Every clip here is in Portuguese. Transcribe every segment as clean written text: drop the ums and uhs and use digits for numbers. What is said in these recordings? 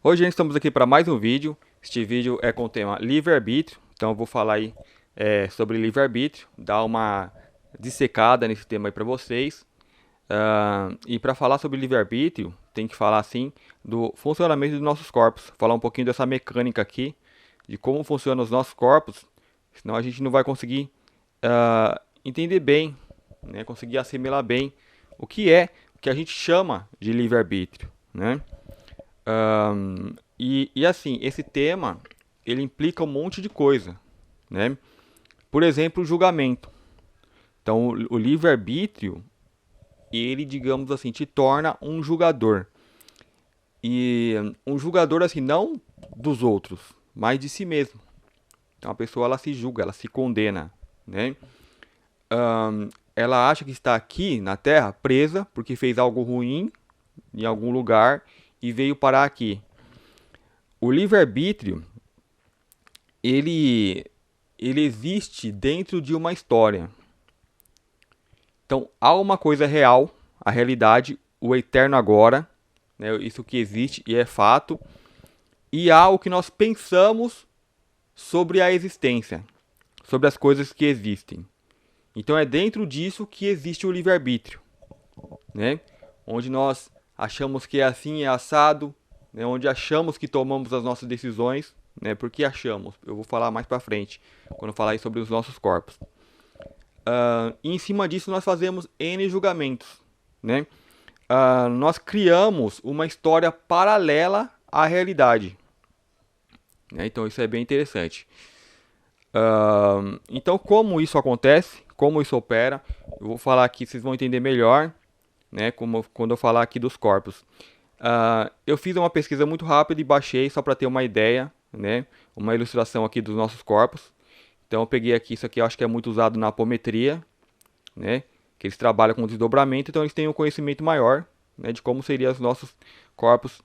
Hoje estamos aqui para mais um vídeo. Este vídeo é com o tema livre-arbítrio. Então eu vou falar aí sobre livre-arbítrio, dar uma dissecada nesse tema aí para vocês. E para falar sobre livre-arbítrio, tem que falar assim do funcionamento dos nossos corpos. Falar um pouquinho dessa mecânica aqui, de como funcionam os nossos corpos. Senão a gente não vai conseguir entender bem, né? Conseguir assimilar bem o que a gente chama de livre-arbítrio, né? E assim, esse tema, ele implica um monte de coisa, né? Por exemplo, o julgamento. Então, o livre-arbítrio, ele, digamos assim, te torna um julgador. E um julgador, assim, não dos outros, mas de si mesmo. Então, a pessoa, ela se julga, ela se condena, né? Ela acha que está aqui na Terra presa porque fez algo ruim em algum lugar e veio parar aqui. O livre-arbítrio, ele, ele existe dentro de uma história. Então, há uma coisa real, a realidade, o eterno agora, né, isso que existe e é fato, e há o que nós pensamos sobre a existência, sobre as coisas que existem. Então, é dentro disso que existe o livre-arbítrio, né? Onde nós achamos que é assim, é assado, né? Onde achamos que tomamos as nossas decisões, né? Porque achamos. Eu vou falar mais para frente, quando eu falar aí sobre os nossos corpos. E em cima disso nós fazemos N julgamentos, né? Nós criamos uma história paralela à realidade, né? Então isso é bem interessante. Então como isso acontece, como isso opera, eu vou falar aqui, vocês vão entender melhor, né? Como quando eu falar aqui dos corpos. Eu fiz uma pesquisa muito rápida e baixei só para ter uma ideia, né? Uma ilustração aqui dos nossos corpos. Então eu peguei aqui, isso aqui eu acho que é muito usado na apometria, né? Que eles trabalham com desdobramento, então eles têm um conhecimento maior, né, de como seriam os nossos corpos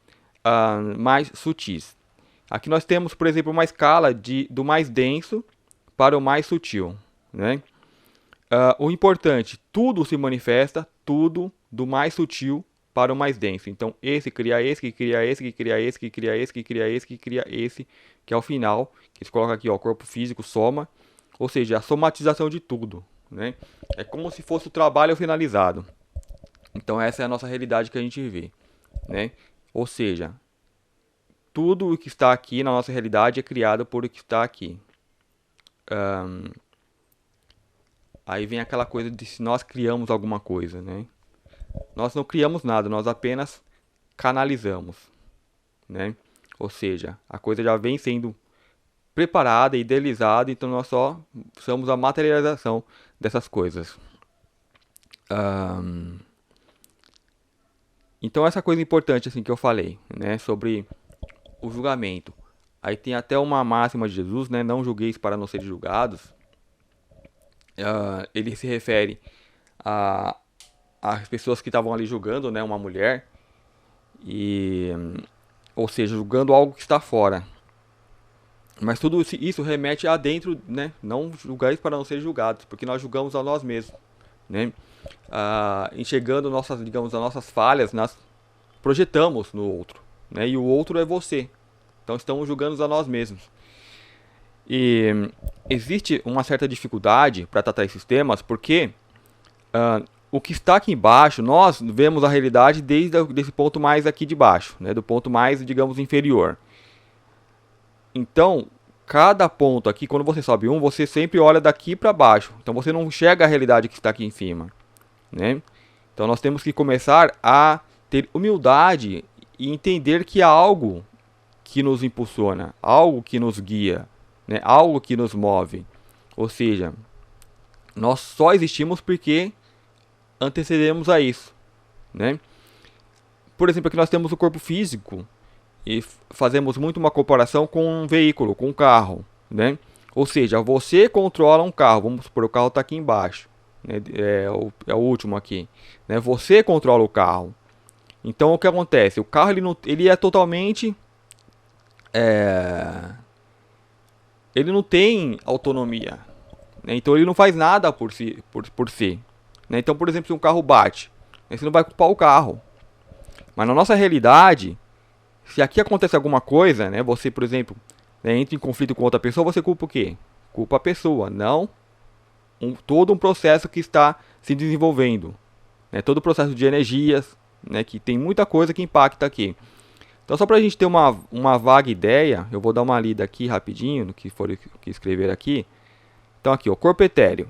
mais sutis. Aqui nós temos, por exemplo, uma escala do mais denso para o mais sutil, né? O importante, tudo se manifesta, tudo do mais sutil para o mais denso. Então, esse cria esse, que cria esse, que cria esse, que cria esse, que cria esse, que cria esse, que é o final, que se coloca aqui, ó, corpo físico soma, ou seja, a somatização de tudo, né? É como se fosse o trabalho finalizado. Então, essa é a nossa realidade que a gente vê, né? Ou seja, tudo o que está aqui na nossa realidade é criado por o que está aqui. Aí vem aquela coisa de se nós criamos alguma coisa, né? Nós não criamos nada, nós apenas canalizamos, né? Ou seja, a coisa já vem sendo preparada, idealizada, então nós só somos a materialização dessas coisas. Então essa coisa importante assim que eu falei, né, sobre o julgamento. Aí tem até uma máxima de Jesus, né, não julgueis para não serem julgados. Ele se refere a as pessoas que estavam ali julgando, né, uma mulher, e ou seja, julgando algo que está fora. Mas tudo isso remete a dentro, né? Não julgais para não ser julgados, porque nós julgamos a nós mesmos, né? Enxergando nossas, digamos, as nossas falhas, nós projetamos no outro, né? E o outro é você. Então estamos julgando a nós mesmos. E existe uma certa dificuldade para tratar esses temas, porque o que está aqui embaixo, nós vemos a realidade desde esse ponto mais aqui de baixo, né? Do ponto mais, digamos, inferior. Então, cada ponto aqui, quando você sobe um, você sempre olha daqui para baixo. Então você não enxerga a realidade que está aqui em cima, né? Então nós temos que começar a ter humildade e entender que há algo que nos impulsiona, algo que nos guia, né? Algo que nos move. Ou seja, nós só existimos porque antecedemos a isso, né? Por exemplo, aqui nós temos o corpo físico e fazemos muito uma comparação com um veículo, com um carro, né? Ou seja, você controla um carro, vamos supor, o carro está aqui embaixo, né? É o último aqui, né? Você controla o carro. Então o que acontece? O carro ele é totalmente, é, ele não tem autonomia, né? Então ele não faz nada por si, né? Então, por exemplo, se um carro bate, né, você não vai culpar o carro, mas na nossa realidade Se aqui acontece alguma coisa, né, você, por exemplo, né, entra em conflito com outra pessoa, você culpa o quê? Culpa a pessoa, não todo um processo que está se desenvolvendo, né, todo o processo de energias, né, que tem muita coisa que impacta aqui. Então, só para a gente ter uma vaga ideia, eu vou dar uma lida aqui rapidinho no que for que escrever aqui. Então, aqui, o corpo etéreo.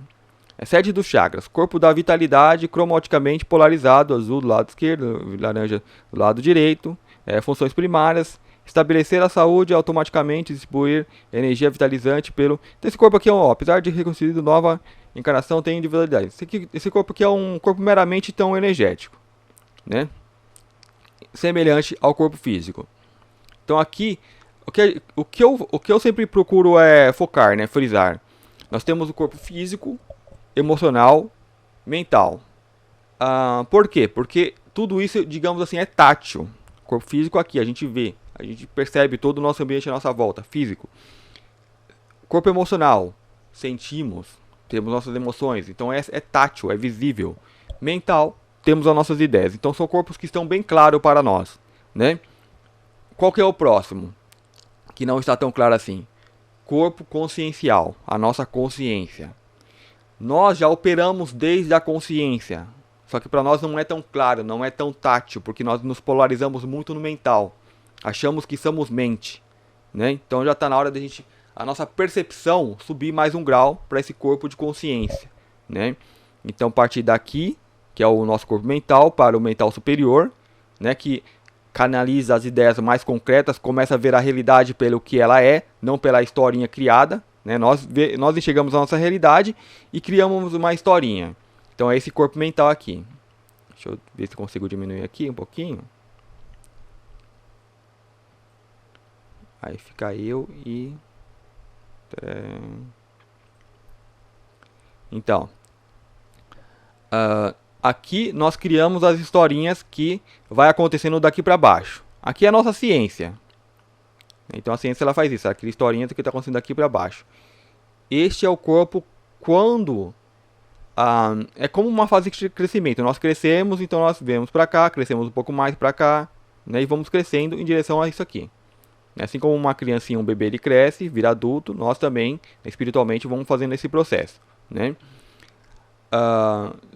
É sede dos chakras, corpo da vitalidade, cromaticamente polarizado, azul do lado esquerdo, laranja do lado direito, funções primárias, estabelecer a saúde, automaticamente distribuir energia vitalizante pelo... Então esse corpo aqui, apesar de reconhecido nova encarnação, tem individualidade. Esse corpo aqui é um corpo meramente tão energético, né? Semelhante ao corpo físico. Então aqui, o que eu sempre procuro é focar, né, frisar. Nós temos o corpo físico, emocional, mental. Por quê? Porque tudo isso, digamos assim, é tátil. O corpo físico aqui, a gente vê, a gente percebe todo o nosso ambiente à nossa volta, físico. Corpo emocional, sentimos, temos nossas emoções, então é tátil, é visível. Mental, temos as nossas ideias. Então são corpos que estão bem claros para nós, né? Qual que é o próximo? Que não está tão claro assim. Corpo consciencial, a nossa consciência. Nós já operamos desde a consciência. Só que para nós não é tão claro, não é tão tátil, porque nós nos polarizamos muito no mental. Achamos que somos mente, né? Então já está na hora de a nossa percepção subir mais um grau para esse corpo de consciência, né? Então partir daqui, que é o nosso corpo mental, para o mental superior, né? Que canaliza as ideias mais concretas, começa a ver a realidade pelo que ela é, não pela historinha criada. Né? Nós enxergamos a nossa realidade e criamos uma historinha. Então é esse corpo mental aqui. Deixa eu ver se consigo diminuir aqui um pouquinho. Aí fica eu e... Então, aqui nós criamos as historinhas que vai acontecendo daqui para baixo. Aqui é a nossa ciência. Então a ciência ela faz isso, ela cria historinhas que está acontecendo daqui para baixo. Este é o corpo quando é como uma fase de crescimento. Nós crescemos, então nós vemos para cá, crescemos um pouco mais para cá, né, e vamos crescendo em direção a isso aqui. Assim como uma criancinha, um bebê, ele cresce, vira adulto, nós também, espiritualmente, vamos fazendo esse processo, né?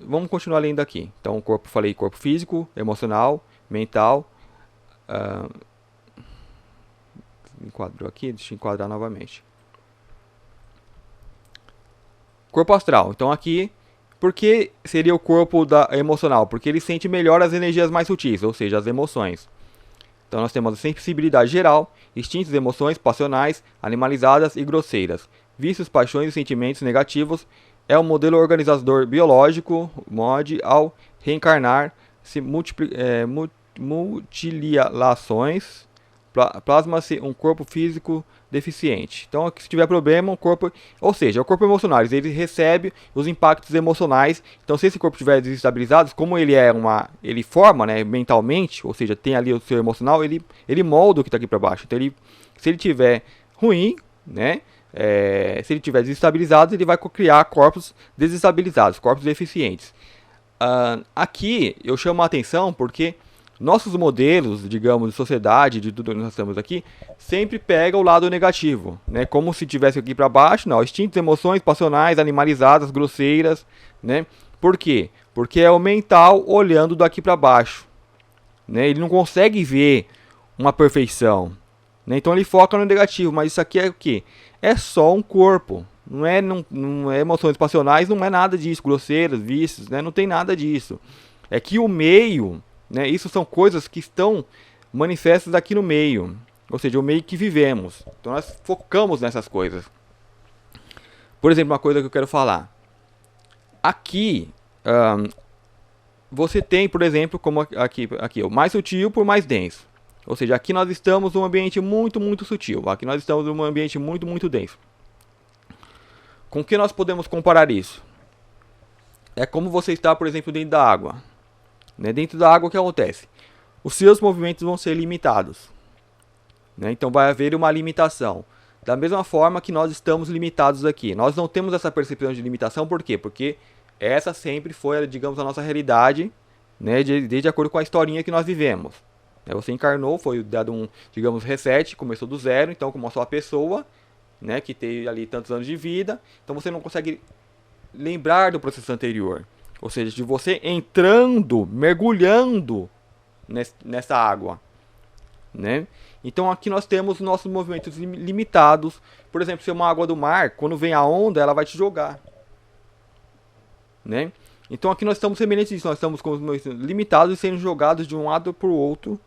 Vamos continuar lendo aqui. Então, o corpo, falei corpo físico, emocional, mental. Enquadrou aqui, deixa eu enquadrar novamente. Corpo astral. Então, aqui, por que seria o corpo emocional? Porque ele sente melhor as energias mais sutis, ou seja, as emoções. Então, nós temos a sensibilidade geral, instintos, emoções passionais, animalizadas e grosseiras, vícios, paixões e sentimentos negativos. É um modelo organizador biológico, MOD, ao reencarnar, se mutilações, plasma-se um corpo físico deficiente. Então, se tiver problema, o corpo, ou seja, o corpo emocional, ele recebe os impactos emocionais. Então, se esse corpo estiver desestabilizado, como ele ele forma, né, mentalmente, ou seja, tem ali o seu emocional, ele molda o que está aqui para baixo. Então, se ele tiver ruim, né, se ele tiver desestabilizado, ele vai criar corpos desestabilizados, corpos deficientes. Aqui eu chamo a atenção porque nossos modelos, digamos, de sociedade, de tudo que nós estamos aqui, sempre pega o lado negativo, né? Como se tivesse aqui para baixo, não, instintos, emoções passionais, animalizadas, grosseiras, né? Por quê? Porque é o mental olhando daqui para baixo, né? Ele não consegue ver uma perfeição, né? Então ele foca no negativo, mas isso aqui é o quê? É só um corpo, não é emoções passionais, não é nada disso, grosseiras, vícios, né? Não tem nada disso. É que o meio... Né? Isso são coisas que estão manifestas aqui no meio, ou seja, o meio que vivemos. Então nós focamos nessas coisas. Por exemplo, uma coisa que eu quero falar. Aqui, você tem, por exemplo, como aqui o mais sutil por mais denso. Ou seja, aqui nós estamos num ambiente muito, muito sutil. Aqui nós estamos num ambiente muito, muito denso. Com que nós podemos comparar isso? É como você está, por exemplo, dentro da água. Né? Dentro da água, o que acontece? Os seus movimentos vão ser limitados. Né? Então vai haver uma limitação. Da mesma forma que nós estamos limitados aqui. Nós não temos essa percepção de limitação, por quê? Porque essa sempre foi, digamos, a nossa realidade, né? De acordo com a historinha que nós vivemos. Você encarnou, foi dado um, digamos, reset, começou do zero, então como a pessoa, né, que teve ali tantos anos de vida, então você não consegue lembrar do processo anterior. Ou seja, de você entrando, mergulhando nessa água, né? Então aqui nós temos nossos movimentos limitados. Por exemplo, se é uma água do mar, quando vem a onda, ela vai te jogar, né? Então aqui nós estamos semelhantes a isso, nós estamos com os movimentos limitados e sendo jogados de um lado para o outro,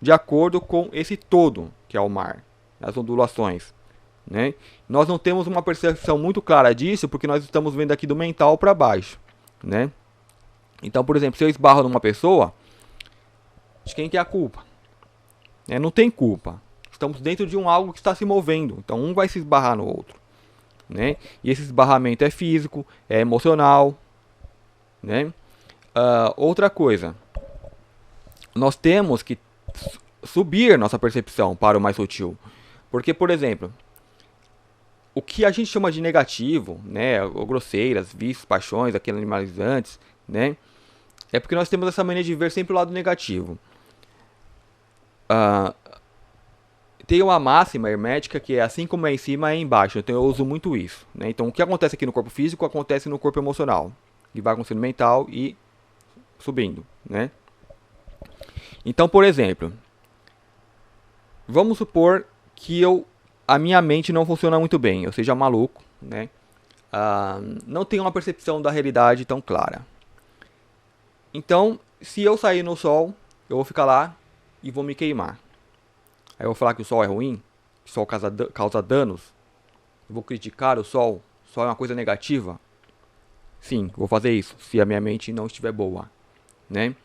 de acordo com esse todo, que é o mar, as ondulações, né? Nós não temos uma percepção muito clara disso, porque nós estamos vendo aqui do mental para baixo, né? Então, por exemplo, se eu esbarro numa pessoa, de quem que é a culpa? Não tem culpa. Estamos dentro de um algo que está se movendo. Então um vai se esbarrar no outro, né? E esse esbarramento é físico, é emocional, né? Outra coisa, nós temos que subir nossa percepção para o mais sutil. Porque, por exemplo, o que a gente chama de negativo, né? Ou grosseiras, vícios, paixões, aqueles animalizantes, né? É porque nós temos essa mania de ver sempre o lado negativo. Tem uma máxima hermética que é assim como é em cima, é embaixo. Então eu uso muito isso, né? Então o que acontece aqui no corpo físico acontece no corpo emocional. E vai acontecendo mental e subindo, né? Então, por exemplo, vamos supor que a minha mente não funciona muito bem, eu seja maluco, né? Não tenho uma percepção da realidade tão clara. Então, se eu sair no sol, eu vou ficar lá e vou me queimar. Aí eu vou falar que o sol é ruim, que o sol causa danos. Eu vou criticar o sol é uma coisa negativa. Sim, vou fazer isso, se a minha mente não estiver boa, né?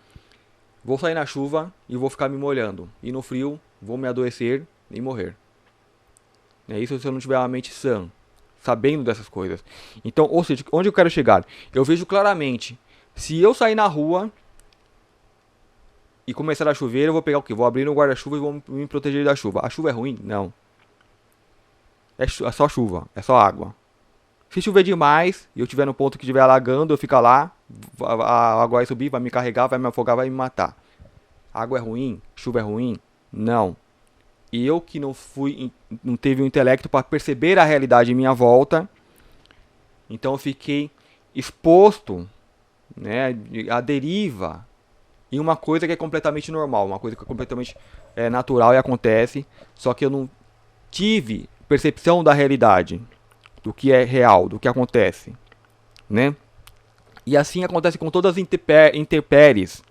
Vou sair na chuva e vou ficar me molhando. E no frio, vou me adoecer e morrer. É isso se eu não tiver uma mente sã, sabendo dessas coisas. Então, ou seja, onde eu quero chegar? Eu vejo claramente, se eu sair na rua e começar a chover, eu vou pegar o quê? Vou abrir no guarda-chuva e vou me proteger da chuva. A chuva é ruim? Não. É só chuva, é só água. Se chover demais e eu estiver no ponto que estiver alagando, eu ficar lá, a água vai subir, vai me carregar, vai me afogar, vai me matar. Água é ruim? Chuva é ruim? Não. E eu que não teve o intelecto para perceber a realidade em minha volta, então eu fiquei exposto, né, à deriva em uma coisa que é completamente normal, uma coisa que é completamente natural e acontece, só que eu não tive percepção da realidade, do que é real, do que acontece, né? E assim acontece com todas as intempéries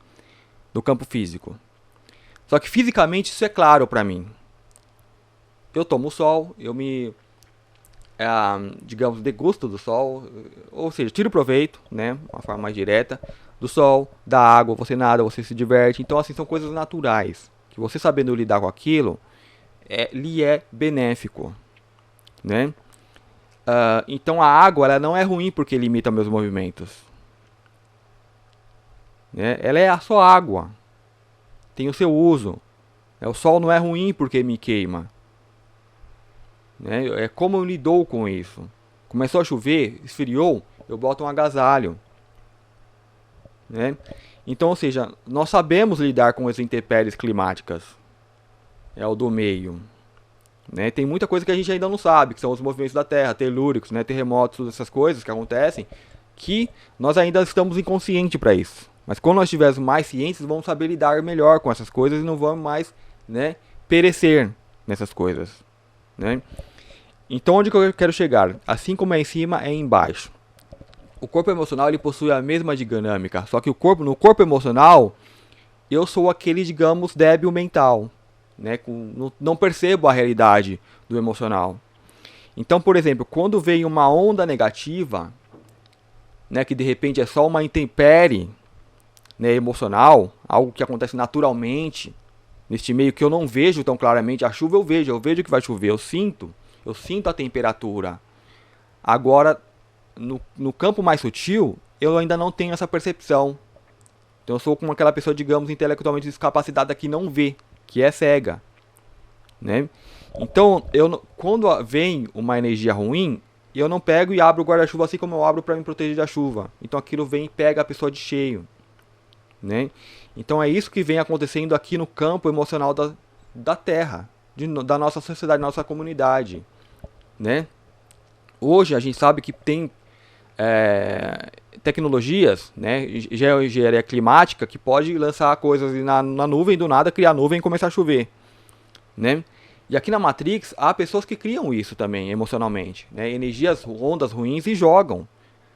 do campo físico. Só que fisicamente isso é claro para mim. Eu tomo sol, eu me, digamos, degusto do sol, ou seja, tiro proveito, né, uma forma mais direta, do sol, da água, você nada, você se diverte. Então, assim, são coisas naturais, que você sabendo lidar com aquilo, lhe é benéfico, né? Então a água ela não é ruim porque limita meus movimentos, né? Ela é só água, tem o seu uso. O sol não é ruim porque me queima, né? É como eu lido com isso. Começou a chover, esfriou, eu boto um agasalho, né? Então, ou seja, nós sabemos lidar com as intempéries climáticas, é o do meio, né? Tem muita coisa que a gente ainda não sabe, que são os movimentos da Terra, telúricos, né? Terremotos, todas essas coisas que acontecem, que nós ainda estamos inconscientes para isso. Mas quando nós tivermos mais ciências, vamos saber lidar melhor com essas coisas e não vamos mais, né, perecer nessas coisas, né? Então, onde que eu quero chegar? Assim como é em cima, é embaixo. O corpo emocional ele possui a mesma dinâmica, só que no corpo emocional, eu sou aquele, digamos, débil mental, né? Não percebo a realidade do emocional. Então, por exemplo, quando vem uma onda negativa, né, que de repente é só uma intempérie, né, emocional, algo que acontece naturalmente, neste meio que eu não vejo tão claramente, a chuva eu vejo que vai chover, eu sinto a temperatura. Agora, no campo mais sutil, eu ainda não tenho essa percepção. Então eu sou como aquela pessoa, digamos, intelectualmente descapacitada que não vê, que é cega, né? Então, quando vem uma energia ruim, eu não pego e abro o guarda-chuva assim como eu abro para me proteger da chuva. Então aquilo vem e pega a pessoa de cheio, né? Então é isso que vem acontecendo aqui no campo emocional da Terra, da nossa sociedade, da nossa comunidade, né? Hoje a gente sabe que tem tecnologias, né, geoengenharia climática, que pode lançar coisas na nuvem, do nada criar nuvem e começar a chover, né? E aqui na Matrix há pessoas que criam isso também emocionalmente, né? Energias, ondas ruins e jogam.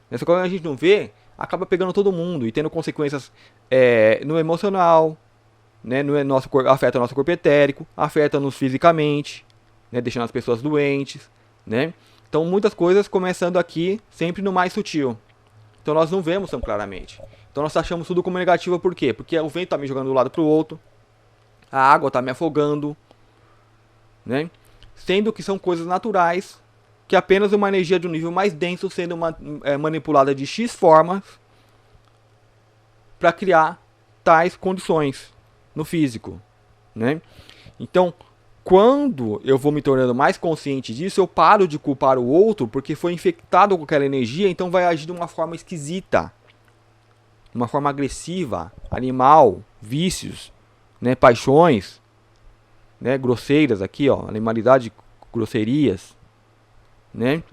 Nessa coisa a gente não vê, acaba pegando todo mundo e tendo consequências no emocional, né? Afeta o nosso corpo etérico, afeta-nos fisicamente, né? Deixando as pessoas doentes, né? Então muitas coisas começando aqui, sempre no mais sutil. Então nós não vemos tão claramente. Então nós achamos tudo como negativo, por quê? Porque o vento está me jogando de um lado para o outro, a água está me afogando, né? Sendo que são coisas naturais, que apenas uma energia de um nível mais denso sendo manipulada de X formas para criar tais condições no físico, né? Então, quando eu vou me tornando mais consciente disso, eu paro de culpar o outro porque foi infectado com aquela energia, então vai agir de uma forma esquisita, uma forma agressiva, animal, vícios, né, paixões, né, grosseiras aqui, ó, animalidade, grosserias, né?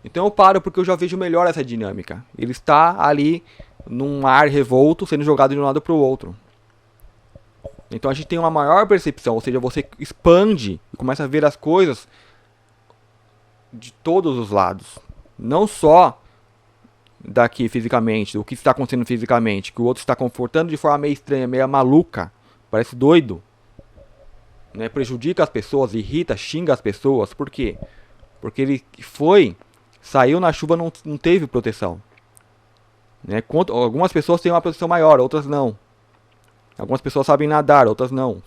Então eu paro porque eu já vejo melhor essa dinâmica. Ele está ali num ar revolto, sendo jogado de um lado para o outro. Então a gente tem uma maior percepção, ou seja, você expande e começa a ver as coisas de todos os lados. Não só daqui fisicamente, o que está acontecendo fisicamente, que o outro está confortando de forma meio estranha, meio maluca, parece doido, né? Prejudica as pessoas, irrita, xinga as pessoas. Por quê? Porque ele saiu na chuva, não teve proteção, né? Algumas pessoas têm uma proteção maior, outras não. Algumas pessoas sabem nadar, outras não.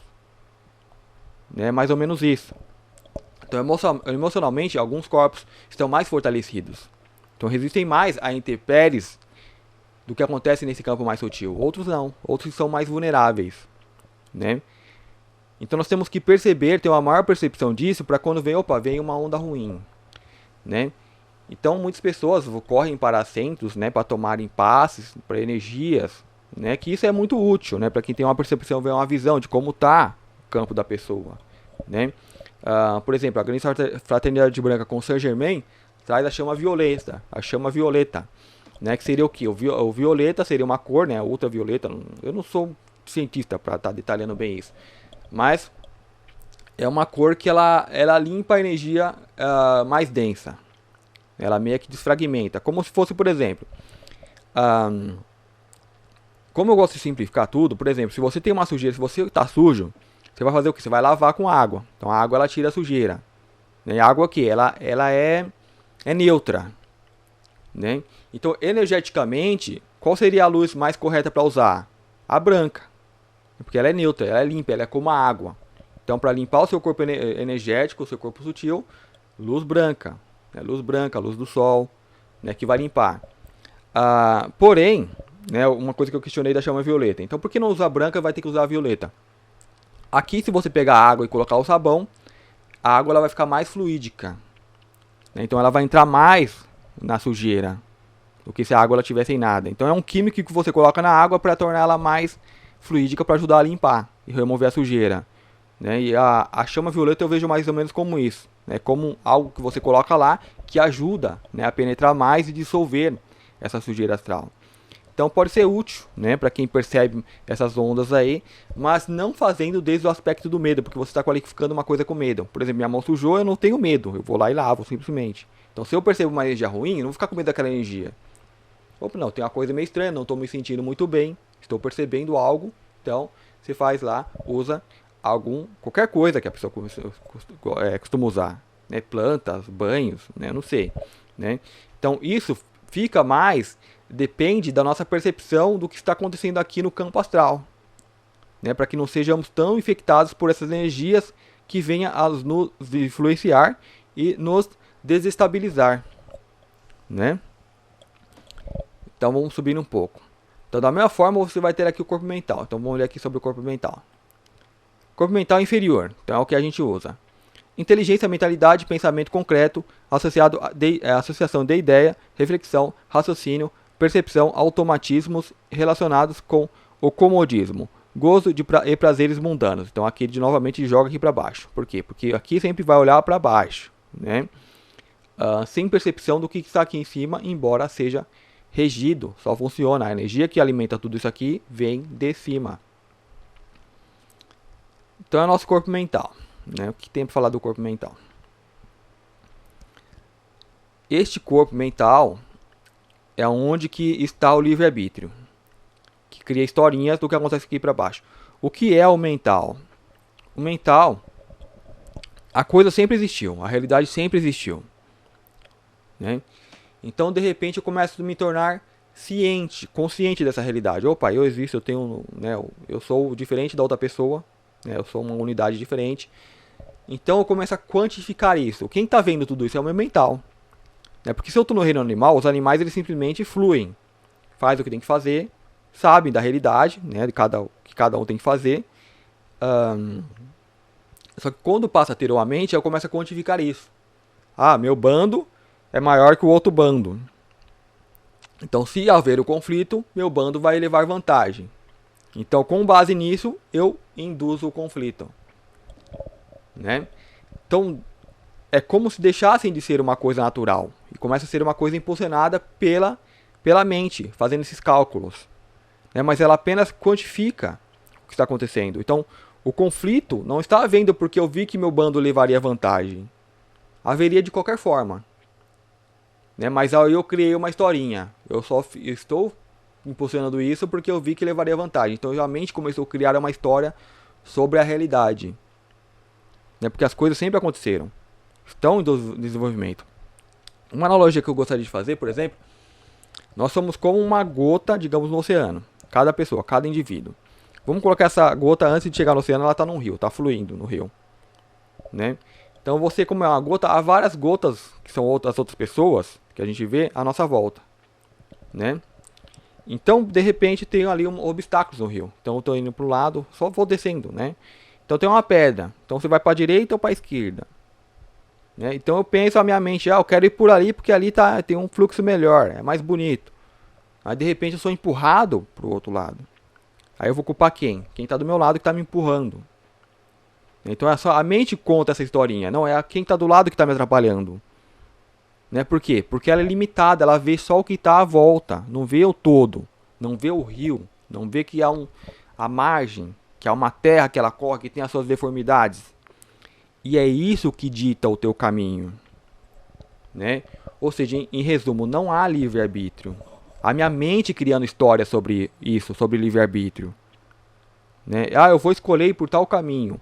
É mais ou menos isso. Então, emocionalmente, alguns corpos estão mais fortalecidos. Então, resistem mais a intempéries do que acontece nesse campo mais sutil. Outros não. Outros são mais vulneráveis, né? Então, nós temos que perceber, ter uma maior percepção disso para quando vem uma onda ruim, né? Então, muitas pessoas correm para centros, né, para tomarem passes, para energias, né, que isso é muito útil, né, para quem tem uma percepção, uma visão de como está o campo da pessoa, né? Por exemplo, a Grande Fraternidade Branca com Saint Germain traz a chama violeta, né, que seria o que? O violeta seria uma cor, né, a ultravioleta. Eu não sou cientista para estar detalhando bem isso, mas é uma cor que ela limpa a energia mais densa. Ela meio que desfragmenta, como se fosse, por exemplo, como eu gosto de simplificar tudo, por exemplo, se você tem uma sujeira, se você está sujo, você vai fazer o que? Você vai lavar com água. Então a água ela tira a sujeira. Né? A água aqui, ela é neutra. Né? Então energeticamente, qual seria a luz mais correta para usar? A branca. Porque ela é neutra, ela é limpa, ela é como a água. Então para limpar o seu corpo energético, o seu corpo sutil, luz branca. Né? Luz branca, luz do sol, né? Que vai limpar. Porém, né, uma coisa que eu questionei da chama violeta. Então por que não usar a branca, vai ter que usar a violeta? Aqui, se você pegar a água e colocar o sabão, a água ela vai ficar mais fluídica. Né? Então ela vai entrar mais na sujeira do que se a água ela tivesse sem nada. Então é um químico que você coloca na água para tornar ela mais fluídica, para ajudar a limpar e remover a sujeira. Né? E a chama violeta eu vejo mais ou menos como isso. Né? Como algo que você coloca lá que ajuda, né, a penetrar mais e dissolver essa sujeira astral. Então pode ser útil, né, para quem percebe essas ondas aí, mas não fazendo desde o aspecto do medo, porque você está qualificando uma coisa com medo. Por exemplo, minha mão sujou, eu não tenho medo, eu vou lá e lavo simplesmente. Então se eu percebo uma energia ruim, eu não vou ficar com medo daquela energia. Opa, não, tem uma coisa meio estranha, não estou me sentindo muito bem, estou percebendo algo, então você faz lá, usa qualquer coisa que a pessoa costuma usar, né, plantas, banhos, né, não sei, né. Então isso fica mais, depende da nossa percepção do que está acontecendo aqui no campo astral, né, para que não sejamos tão infectados por essas energias que venham a nos influenciar e nos desestabilizar, né. Então vamos subir um pouco. Então da mesma forma você vai ter aqui o corpo mental. Então vamos olhar aqui sobre o corpo mental. Corpo mental inferior, então é o que a gente usa. Inteligência, mentalidade, pensamento concreto, associação de ideia, reflexão, raciocínio, percepção, automatismos relacionados com o comodismo. gozo e prazeres mundanos. Então aqui ele novamente joga aqui para baixo. Por quê? Porque aqui sempre vai olhar para baixo, né? Sem percepção do que está aqui em cima, embora seja regido, só funciona. A energia que alimenta tudo isso aqui vem de cima. Então é o nosso corpo mental, né? O que tem para falar do corpo mental? Este corpo mental é onde que está o livre-arbítrio, que cria historinhas do que acontece aqui para baixo. O que é o mental? O mental, a coisa sempre existiu, a realidade sempre existiu, né? Então, de repente, eu começo a me tornar ciente, consciente dessa realidade. Opa, eu existo, eu tenho, né, eu sou diferente da outra pessoa, né, eu sou uma unidade diferente. Então, eu começo a quantificar isso. Quem está vendo tudo isso é o meu mental. Né? Porque se eu estou no reino animal, os animais eles simplesmente fluem, faz o que tem que fazer, sabem da realidade, né, que cada um tem que fazer. Só que quando passa a ter uma mente, eu começo a quantificar isso. Ah, meu bando é maior que o outro bando. Então, se haver o conflito, meu bando vai levar vantagem. Então, com base nisso, eu induzo o conflito, né? Então, é como se deixassem de ser uma coisa natural e começa a ser uma coisa impulsionada pela mente, fazendo esses cálculos, né? Mas ela apenas quantifica o que está acontecendo. Então, o conflito não está havendo porque eu vi que meu bando levaria vantagem. Haveria de qualquer forma. Né? Mas aí eu criei uma historinha. Eu só estou impulsionando isso porque eu vi que levaria vantagem. Então a mente começou a criar uma história sobre a realidade. Né? Porque as coisas sempre aconteceram. Estão em desenvolvimento. Uma analogia que eu gostaria de fazer, por exemplo, nós somos como uma gota, digamos, no oceano. Cada pessoa, cada indivíduo. Vamos colocar essa gota antes de chegar no oceano, ela está num rio, está fluindo no rio. Né? Então você, como é uma gota, há várias gotas que são as outras pessoas que a gente vê à nossa volta, né? Então, de repente, tem ali obstáculos no rio. Então eu estou indo para o lado, só vou descendo, né? Então tem uma pedra. Então você vai para a direita ou para a esquerda, né? Então eu penso a minha mente, eu quero ir por ali porque ali tem um fluxo melhor, é mais bonito. Aí de repente eu sou empurrado para o outro lado. Aí eu vou culpar quem? Quem está do meu lado que está me empurrando. Então é só a mente conta essa historinha, não é quem está do lado que está me atrapalhando. Né? Por quê? Porque ela é limitada, ela vê só o que está à volta, não vê o todo, não vê o rio, não vê que há a margem, que há uma terra que ela corre, que tem as suas deformidades. E é isso que dita o teu caminho. Né? Ou seja, em resumo, não há livre-arbítrio. A minha mente criando histórias sobre isso, sobre livre-arbítrio. Né? Eu vou escolher ir por tal caminho.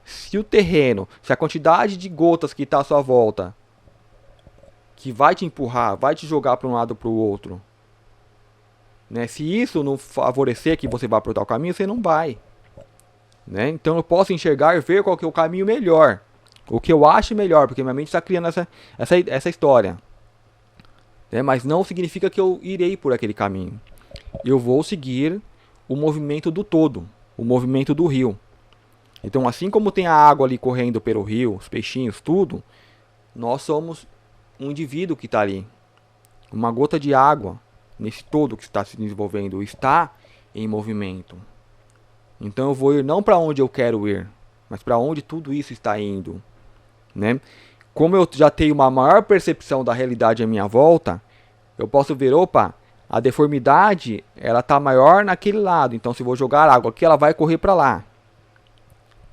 Se o terreno, se a quantidade de gotas que está à sua volta, que vai te empurrar, vai te jogar para um lado ou para o outro, né? Se isso não favorecer que você vá por tal caminho, você não vai. Né? Então eu posso enxergar e ver qual que é o caminho melhor. O que eu acho melhor, porque minha mente está criando essa história. Né? Mas não significa que eu irei por aquele caminho. Eu vou seguir o movimento do todo, o movimento do rio. Então, assim como tem a água ali correndo pelo rio, os peixinhos, tudo, nós somos um indivíduo que está ali. Uma gota de água nesse todo que está se desenvolvendo, está em movimento. Então eu vou ir não para onde eu quero ir, mas para onde tudo isso está indo. Né? Como eu já tenho uma maior percepção da realidade à minha volta, eu posso ver, opa, a deformidade ela está maior naquele lado. Então se eu vou jogar água aqui, ela vai correr para lá.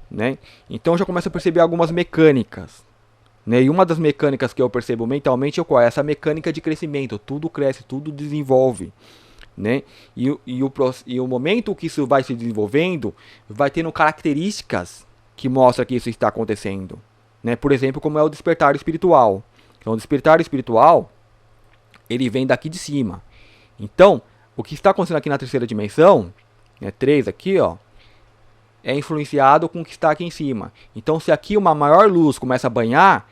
Né? Então eu já começo a perceber algumas mecânicas. Né? E uma das mecânicas que eu percebo mentalmente é qual? É essa mecânica de crescimento. Tudo cresce, tudo desenvolve. Né? E o momento que isso vai se desenvolvendo, vai tendo características que mostram que isso está acontecendo. Né? Por exemplo, como é o despertar espiritual. Então o despertar espiritual, ele vem daqui de cima. Então, o que está acontecendo aqui na terceira dimensão, né, 3 aqui, ó, é influenciado com o que está aqui em cima. Então, se aqui uma maior luz começa a banhar,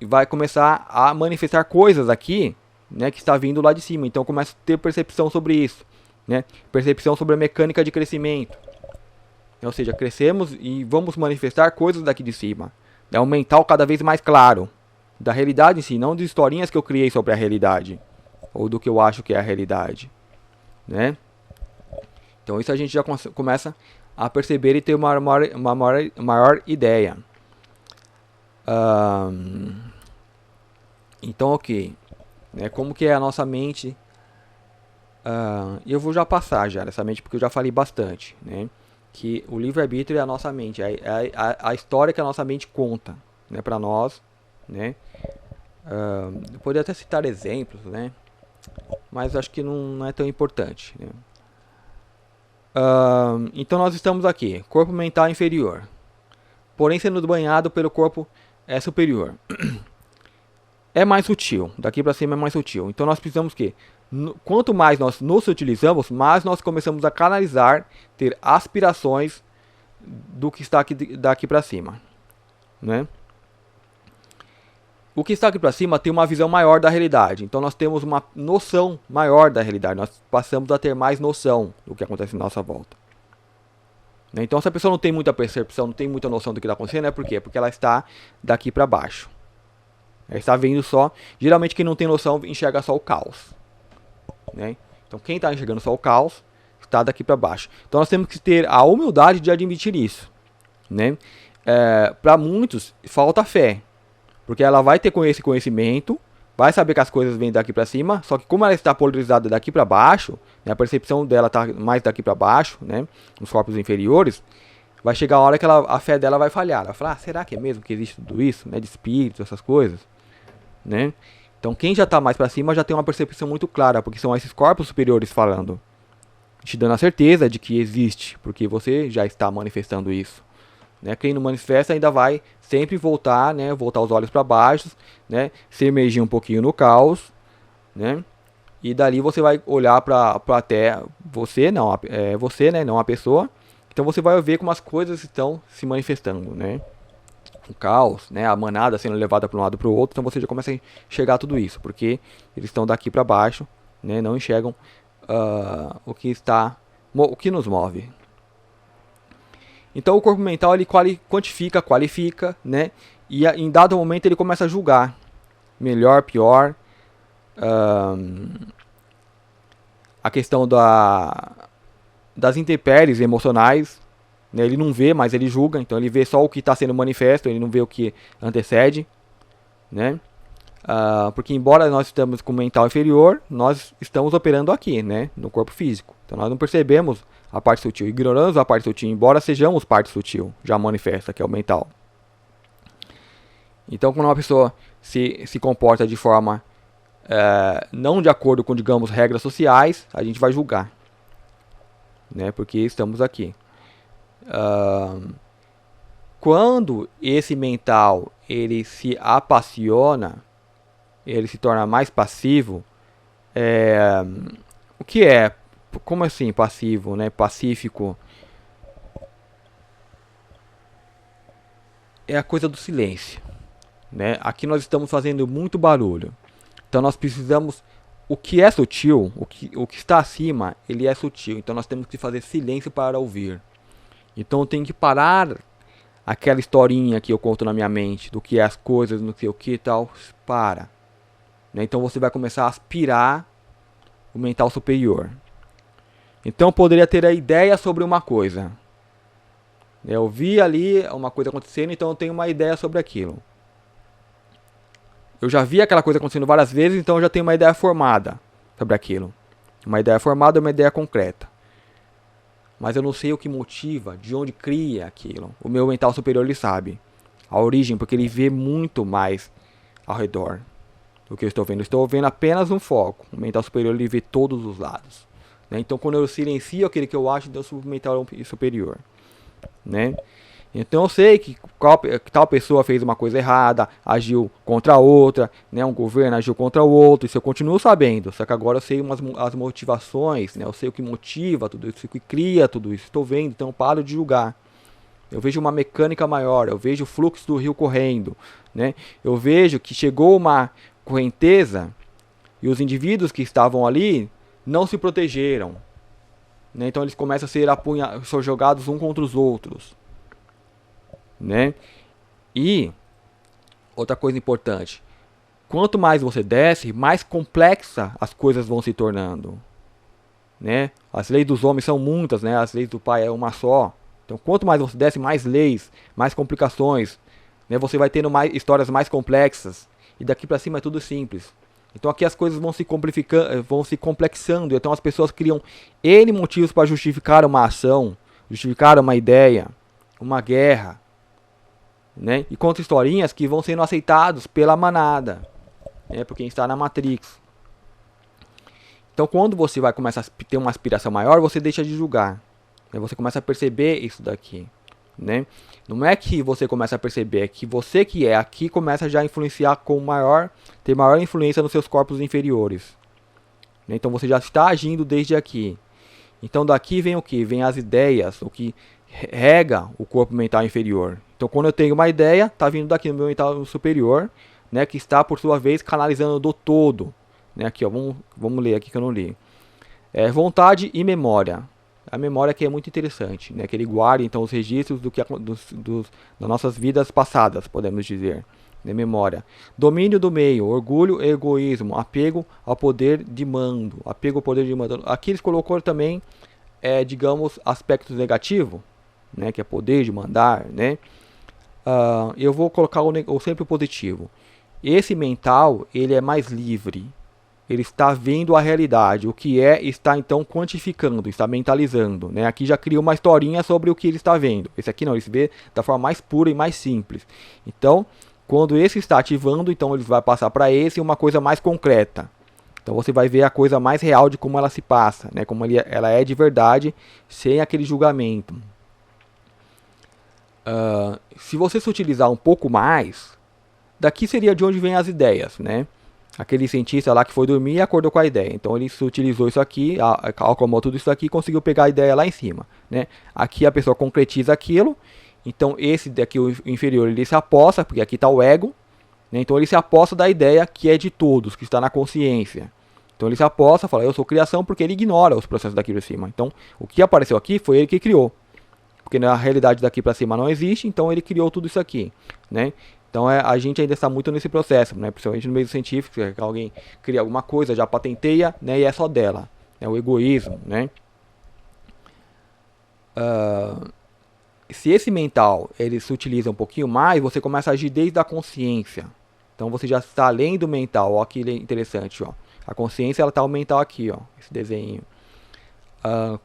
vai começar a manifestar coisas aqui, né, que está vindo lá de cima. Então, começa a ter percepção sobre isso, né? Percepção sobre a mecânica de crescimento. Ou seja, crescemos e vamos manifestar coisas daqui de cima. É um mental cada vez mais claro da realidade em si, não de historinhas que eu criei sobre a realidade ou do que eu acho que é a realidade, né? Então, isso a gente já começa a perceber e ter uma maior ideia. Então, ok, né, como que é a nossa mente? Eu vou já passar já essa mente, porque eu já falei bastante, né? Que o livre-arbítrio é a nossa mente, a história que a nossa mente conta, né, para nós, né? Eu poderia até citar exemplos, né? Mas acho que não é tão importante, né? Então nós estamos aqui, corpo mental inferior, porém sendo banhado pelo corpo superior. É mais sutil, daqui para cima é mais sutil. Então nós precisamos que, quanto mais nós nos utilizamos, mais nós começamos a canalizar, ter aspirações do que está aqui, daqui para cima, né? O que está aqui para cima tem uma visão maior da realidade. Então nós temos uma noção maior da realidade. Nós passamos a ter mais noção do que acontece à nossa volta. Então se a pessoa não tem muita percepção, não tem muita noção do que está acontecendo, é por quê? Porque ela está daqui para baixo. Ela está vendo só. Geralmente quem não tem noção enxerga só o caos, né? Então quem está enxergando só o caos está daqui para baixo. Então nós temos que ter a humildade de admitir isso, né? Para muitos falta fé. Porque ela vai ter esse conhecimento, vai saber que as coisas vêm daqui para cima, só que como ela está polarizada daqui para baixo, né, a percepção dela está mais daqui para baixo, né, nos corpos inferiores, vai chegar a hora que a fé dela vai falhar. Ela vai falar, será que é mesmo que existe tudo isso, né, de espíritos, essas coisas, né? Então quem já está mais para cima já tem uma percepção muito clara, porque são esses corpos superiores falando, te dando a certeza de que existe, porque você já está manifestando isso. Né? Quem não manifesta ainda vai sempre voltar, né? Voltar os olhos para baixo, né? Se emergir um pouquinho no caos, né? E dali você vai olhar para até você, não, você, né? Não a pessoa. Então você vai ver como as coisas estão se manifestando, né? O caos, né? A manada sendo levada para um lado para o outro. Então você já começa a enxergar tudo isso, porque eles estão daqui para baixo, né? Não enxergam o que nos move. Então o corpo mental ele quantifica, qualifica, né? E em dado momento ele começa a julgar. Melhor, pior. A questão das intempéries emocionais. Né? Ele não vê, mas ele julga. Então ele vê só o que está sendo manifesto, ele não vê o que antecede. Né? Porque embora nós estamos com o mental inferior, nós estamos operando aqui, né? No corpo físico. Então nós não percebemos a parte sutil, ignoramos a parte sutil, embora sejamos parte sutil, já manifesta, que é o mental. Então quando uma pessoa se comporta de forma não de acordo com, digamos, regras sociais, a gente vai julgar, né? Porque estamos aqui. Quando esse mental ele se apassiona, ele se torna mais passivo. O que é? Como assim passivo, né? Pacífico? É a coisa do silêncio, né? Aqui nós estamos fazendo muito barulho. Então nós precisamos... O que é sutil, o que está acima, ele é sutil. Então nós temos que fazer silêncio para ouvir. Então eu tenho que parar aquela historinha que eu conto na minha mente, do que é as coisas, não sei o que e tal. Para. Então você vai começar a aspirar o mental superior. Então eu poderia ter a ideia sobre uma coisa. Eu vi ali uma coisa acontecendo, então eu tenho uma ideia sobre aquilo. Eu já vi aquela coisa acontecendo várias vezes, então eu já tenho uma ideia formada sobre aquilo. Uma ideia formada é uma ideia concreta. Mas eu não sei o que motiva, de onde cria aquilo. O meu mental superior ele sabe a origem, porque ele vê muito mais ao redor do que eu estou vendo. Eu estou vendo apenas um foco. O mental superior ele vê todos os lados. Né? Então quando eu silencio aquele que eu acho, então o mental superior. Né? Então eu sei que tal pessoa fez uma coisa errada, agiu contra a outra, né? Um governo agiu contra o outro, isso eu continuo sabendo. Só que agora eu sei as motivações, né? Eu sei o que motiva tudo isso, o que cria tudo isso. Estou vendo, então eu paro de julgar. Eu vejo uma mecânica maior, eu vejo o fluxo do rio correndo, né? Eu vejo que chegou uma correnteza e os indivíduos que estavam ali não se protegeram, né? Então eles começam a ser jogados uns contra os outros, né? E outra coisa importante, quanto mais você desce, mais complexa as coisas vão se tornando, né? As leis dos homens são muitas, né? As leis do Pai é uma só, Então, quanto mais você desce, mais leis, mais complicações, né? Você vai tendo mais histórias mais complexas. E daqui para cima é tudo simples. Então aqui as coisas vão se complicando, vão se complexando. Então as pessoas criam N motivos para justificar uma ação, justificar uma ideia, uma guerra, né? E contam historinhas que vão sendo aceitados pela manada, né? Por quem está na Matrix. Então quando você vai começar a ter uma aspiração maior, você deixa de julgar, né? Você começa a perceber isso daqui, né? Não é que você começa a perceber, é que você que é aqui começa já a influenciar com ter maior influência nos seus corpos inferiores. Então você já está agindo desde aqui. Então daqui vem o que? Vem as ideias, o que rega o corpo mental inferior. Então quando eu tenho uma ideia, está vindo daqui no meu mental superior, né, que está por sua vez canalizando do todo. Né, aqui, ó, vamos ler aqui que eu não li. Vontade e memória. A memória que é muito interessante, né? Que ele guarda então os registros das nossas vidas passadas, podemos dizer, né? Memória. Domínio do meio, orgulho e egoísmo, apego ao poder de mando, apego ao poder de mando. Aqui eles colocou também, digamos, aspectos negativos, né? Que é poder de mandar, né? Eu vou colocar sempre o positivo. Esse mental, ele é mais livre. Ele está vendo a realidade, o que está então quantificando, está mentalizando, né? Aqui já cria uma historinha sobre o que ele está vendo. Esse aqui não, ele se vê da forma mais pura e mais simples. Então, quando esse está ativando, então ele vai passar para esse uma coisa mais concreta. Então você vai ver a coisa mais real de como ela se passa, né? Como ela é de verdade, sem aquele julgamento. Se você se utilizar um pouco mais, daqui seria de onde vêm as ideias, né? Aquele cientista lá que foi dormir e acordou com a ideia. Então ele utilizou isso aqui, acalmou tudo isso aqui e conseguiu pegar a ideia lá em cima, né? Aqui a pessoa concretiza aquilo. Então esse daqui, o inferior, ele se aposta, porque aqui está o ego, né? Então ele se aposta da ideia que é de todos, que está na consciência. Então ele se aposta, fala, eu sou criação, porque ele ignora os processos daqui para cima. Então o que apareceu aqui foi ele que criou. Porque na realidade daqui para cima não existe, então ele criou tudo isso aqui, né? Então a gente ainda está muito nesse processo, né? Principalmente no meio científico, que alguém cria alguma coisa, já patenteia, né? E é só dela. É o egoísmo, né? Se esse mental ele se utiliza um pouquinho mais, você começa a agir desde a consciência. Então você já está além do mental. Ó, que interessante, ó. A consciência ela está o mental aqui, ó. Esse desenho.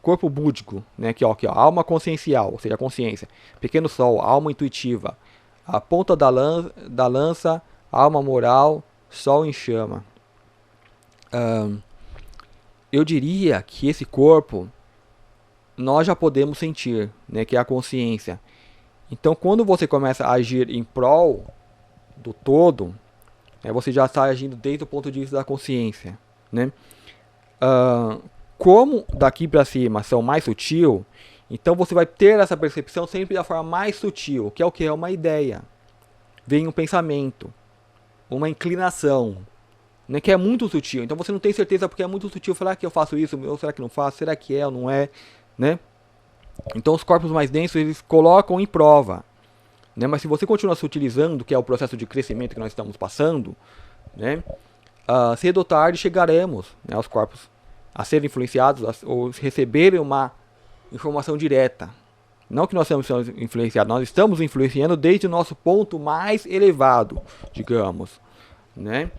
Corpo búdico, né? Aqui, ó, alma consciencial, ou seja, a consciência. Pequeno sol, alma intuitiva. A ponta da lança, alma moral, sol em chama. Eu diria que esse corpo nós já podemos sentir, né, que é a consciência. Então, quando você começa a agir em prol do todo, né, você já está agindo desde o ponto de vista da consciência, né? Como daqui para cima são mais sutil, então você vai ter essa percepção sempre da forma mais sutil, que é o que? É uma ideia. Vem um pensamento, uma inclinação, né, que é muito sutil. Então você não tem certeza porque é muito sutil. Será que eu faço isso? Ou será que não faço? Será que é ou não é? Né? Então os corpos mais densos eles colocam em prova. Né? Mas se você continuar se utilizando, que é o processo de crescimento que nós estamos passando, né, cedo ou tarde chegaremos, né, aos corpos a serem influenciados ou receberem uma informação direta. Não que nós estamos sendo influenciados, nós estamos influenciando desde o nosso ponto mais elevado, digamos, né?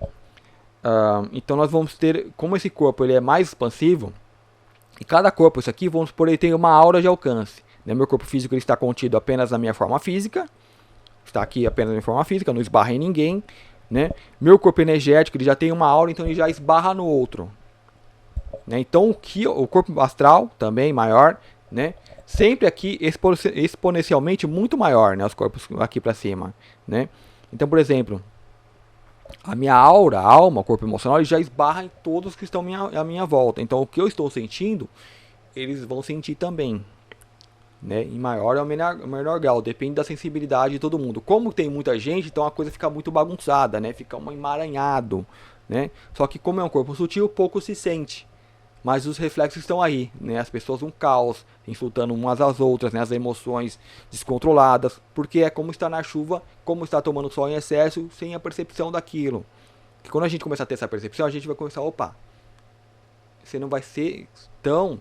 Então nós vamos ter, como esse corpo ele é mais expansivo, e cada corpo, isso aqui, vamos supor, ele tem uma aura de alcance. Né? Meu corpo físico ele está contido apenas na minha forma física, está aqui apenas na minha forma física, não esbarra em ninguém. Né? Meu corpo energético ele já tem uma aura, então ele já esbarra no outro. Né? Então o corpo astral, também maior, né? Sempre aqui exponencialmente muito maior, né? Os corpos aqui para cima. Né? Então, por exemplo, a minha aura, a alma, o corpo emocional, ele já esbarra em todos que estão à minha volta. Então o que eu estou sentindo, eles vão sentir também. Né? Em maior ou menor grau, depende da sensibilidade de todo mundo. Como tem muita gente, então a coisa fica muito bagunçada, né? Fica um emaranhado. Né? Só que como é um corpo sutil, pouco se sente. Mas os reflexos estão aí, né? As pessoas um caos, insultando umas às outras, né? As emoções descontroladas, porque é como estar na chuva, como estar tomando sol em excesso, sem a percepção daquilo. E quando a gente começar a ter essa percepção, a gente vai começar, opa, você não vai ser tão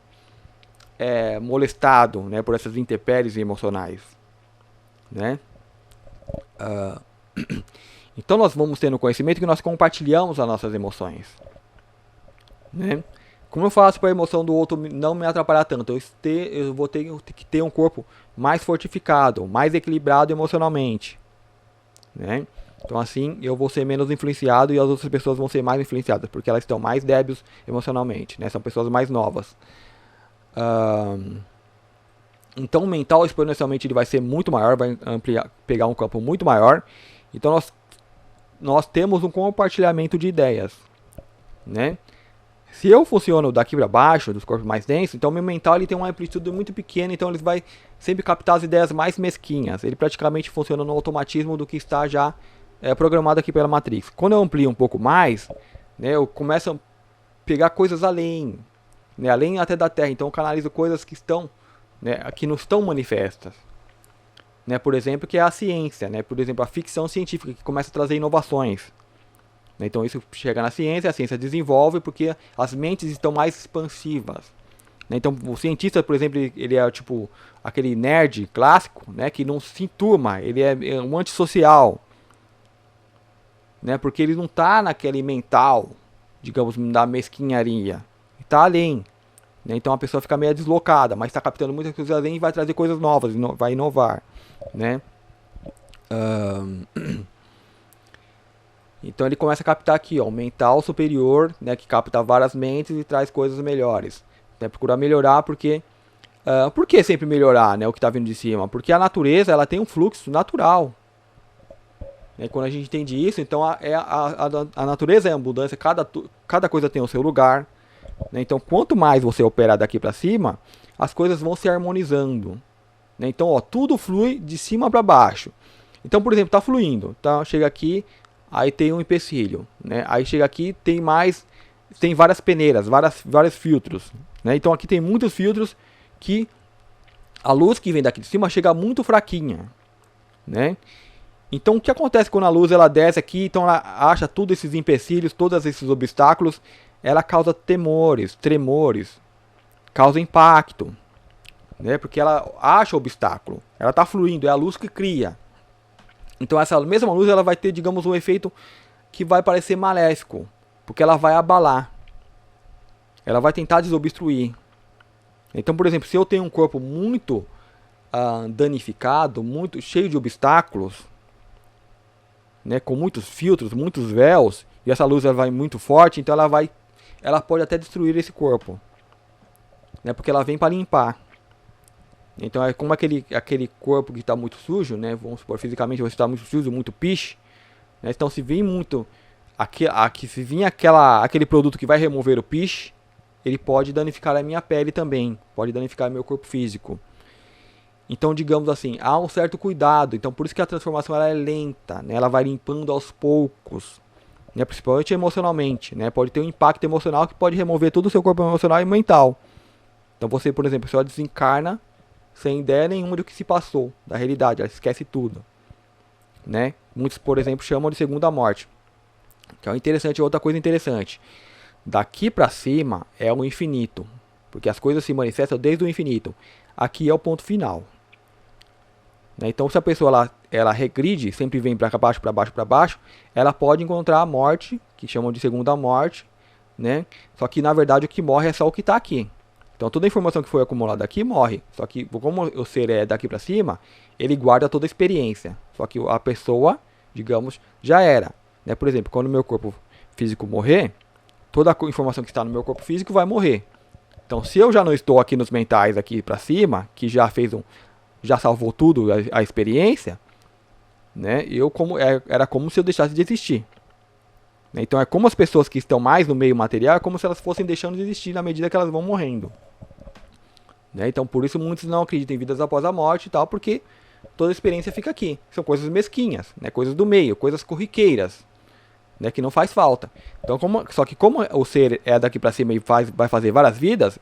molestado, né, por essas intempéries emocionais, né? Ah, então nós vamos tendo conhecimento que nós compartilhamos as nossas emoções, né? Como eu faço para a emoção do outro não me atrapalhar tanto? Eu vou ter que ter um corpo mais fortificado, mais equilibrado emocionalmente, né? Então assim eu vou ser menos influenciado e as outras pessoas vão ser mais influenciadas, porque elas estão mais débeis emocionalmente, né? São pessoas mais novas. Então o mental exponencialmente ele vai ser muito maior, vai ampliar, pegar um campo muito maior. Então nós temos um compartilhamento de ideias, né? Se eu funciono daqui para baixo, dos corpos mais densos, então meu mental ele tem uma amplitude muito pequena, então ele vai sempre captar as ideias mais mesquinhas. Ele praticamente funciona no automatismo do que está já programado aqui pela Matrix. Quando eu amplio um pouco mais, né, eu começo a pegar coisas além, né, além até da Terra. Então eu canalizo coisas que estão, né, que não estão manifestas. Né, por exemplo, que é a ciência, né, por exemplo, a ficção científica, que começa a trazer inovações. Então isso chega na ciência, a ciência desenvolve porque as mentes estão mais expansivas. Então o cientista, por exemplo, ele é tipo aquele nerd clássico, né, que não se enturma, ele é um antissocial, né, porque ele não está naquele mental, digamos, da mesquinharia, ele está além. Né, então a pessoa fica meio deslocada, mas está captando muitas coisas além e vai trazer coisas novas, vai inovar. Né? Então ele começa a captar aqui, ó, o mental superior, né, que capta várias mentes e traz coisas melhores. Né, procurar melhorar porque... por que sempre melhorar, né, o que está vindo de cima? Porque a natureza ela tem um fluxo natural. Né, quando a gente entende isso, então a natureza é abundância, cada coisa tem o seu lugar. Né, então quanto mais você operar daqui para cima, as coisas vão se harmonizando. Né, então ó, tudo flui de cima para baixo. Então, por exemplo, está fluindo. Tá? Chega aqui... Aí tem um empecilho, né? Aí chega aqui, tem várias peneiras, vários filtros, né? Então aqui tem muitos filtros que a luz que vem daqui de cima chega muito fraquinha, né? Então o que acontece quando a luz ela desce aqui, então ela acha todos esses empecilhos, todos esses obstáculos, ela causa temores, tremores, causa impacto, né? Porque ela acha o obstáculo, ela está fluindo, é a luz que cria. Então essa mesma luz ela vai ter, digamos, um efeito que vai parecer maléfico, porque ela vai abalar. Ela vai tentar desobstruir. Então, por exemplo, se eu tenho um corpo muito danificado, muito cheio de obstáculos, né, com muitos filtros, muitos véus, e essa luz ela vai muito forte, então ela pode até destruir esse corpo, né, porque ela vem para limpar. Então é como aquele corpo que está muito sujo, né? Vamos supor, fisicamente você está muito sujo, muito piche. Né? Então se vir muito se vir aquele produto que vai remover o piche, ele pode danificar a minha pele também, pode danificar meu corpo físico. Então digamos assim, há um certo cuidado. Então por isso que a transformação ela é lenta, né? Ela vai limpando aos poucos, né? Principalmente emocionalmente, né? Pode ter um impacto emocional que pode remover todo o seu corpo emocional e mental. Então você, por exemplo, só desencarna sem ideia nenhuma do que se passou, da realidade, ela esquece tudo. Né? Muitos, por exemplo, chamam de segunda morte. Que é interessante, outra coisa interessante. Daqui para cima é o infinito, porque as coisas se manifestam desde o infinito. Aqui é o ponto final. Né? Então, se a pessoa ela regride, sempre vem para baixo, para baixo, para baixo, ela pode encontrar a morte, que chamam de segunda morte. Né? Só que, na verdade, o que morre é só o que está aqui. Então toda a informação que foi acumulada aqui morre. Só que como o ser é daqui para cima, ele guarda toda a experiência. Só que a pessoa, digamos, já era. Né? Por exemplo, quando o meu corpo físico morrer, toda a informação que está no meu corpo físico vai morrer. Então se eu já não estou aqui nos mentais aqui para cima, que já já salvou tudo a experiência, né? Era como se eu deixasse de existir. Então é como as pessoas que estão mais no meio material, é como se elas fossem deixando de existir na medida que elas vão morrendo. Né? Então por isso muitos não acreditam em vidas após a morte e tal, porque toda a experiência fica aqui. São coisas mesquinhas, né? Coisas do meio, coisas corriqueiras, né? Que não faz falta. Então, só que como o ser é daqui para cima e vai fazer várias vidas,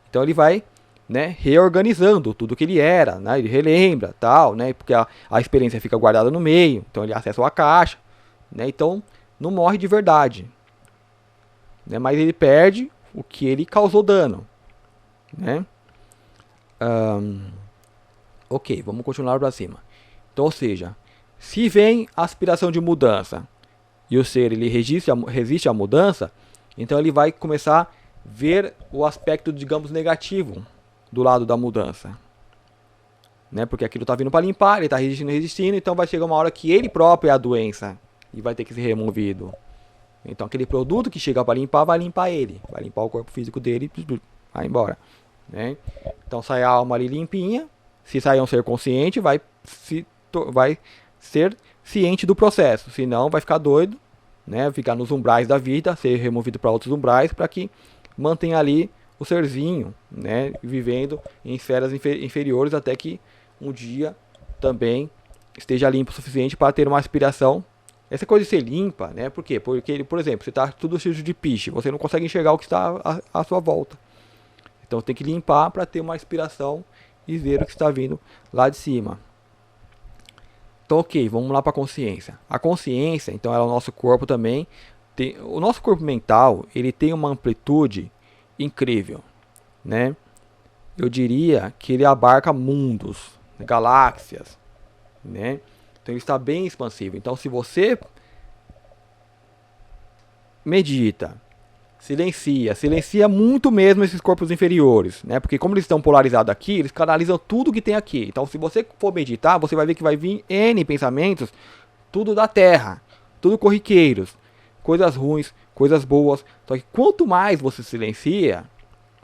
então ele vai, né, reorganizando tudo que ele era, né? Ele relembra, tal, né? Porque a experiência fica guardada no meio, então ele acessa a caixa, né? Então não morre de verdade, né? Mas ele perde o que ele causou dano, né? Ok, vamos continuar para cima. Então, ou seja, se vem a aspiração de mudança e o ser ele resiste à mudança, então ele vai começar a ver o aspecto, digamos, negativo do lado da mudança. Né? Porque aquilo está vindo para limpar, ele está resistindo, então vai chegar uma hora que ele próprio é a doença e vai ter que ser removido. Então aquele produto que chega para limpar, vai limpar ele, vai limpar o corpo físico dele e vai embora. Né? Então sai a alma ali limpinha, se sair um ser consciente, vai ser ciente do processo, senão vai ficar doido, né? Ficar nos umbrais da vida, ser removido para outros umbrais, para que mantenha ali o serzinho, né? Vivendo em esferas inferiores até que um dia também esteja limpo o suficiente para ter uma aspiração. Essa coisa de ser limpa, né? Por quê? Porque, por exemplo, você está tudo sujo de piche, você não consegue enxergar o que está à sua volta. Então tem que limpar para ter uma aspiração e ver o que está vindo lá de cima. Então, ok, vamos lá para a consciência. A consciência, então, é o nosso corpo também. O nosso corpo mental, ele tem uma amplitude incrível, né? Eu diria que ele abarca mundos, galáxias, né? Então, ele está bem expansivo. Então, se você medita, silencia muito mesmo esses corpos inferiores, né? Porque como eles estão polarizados aqui, eles canalizam tudo que tem aqui. Então, se você for meditar, você vai ver que vai vir N pensamentos, tudo da Terra, tudo corriqueiros, coisas ruins, coisas boas. Só que quanto mais você silencia,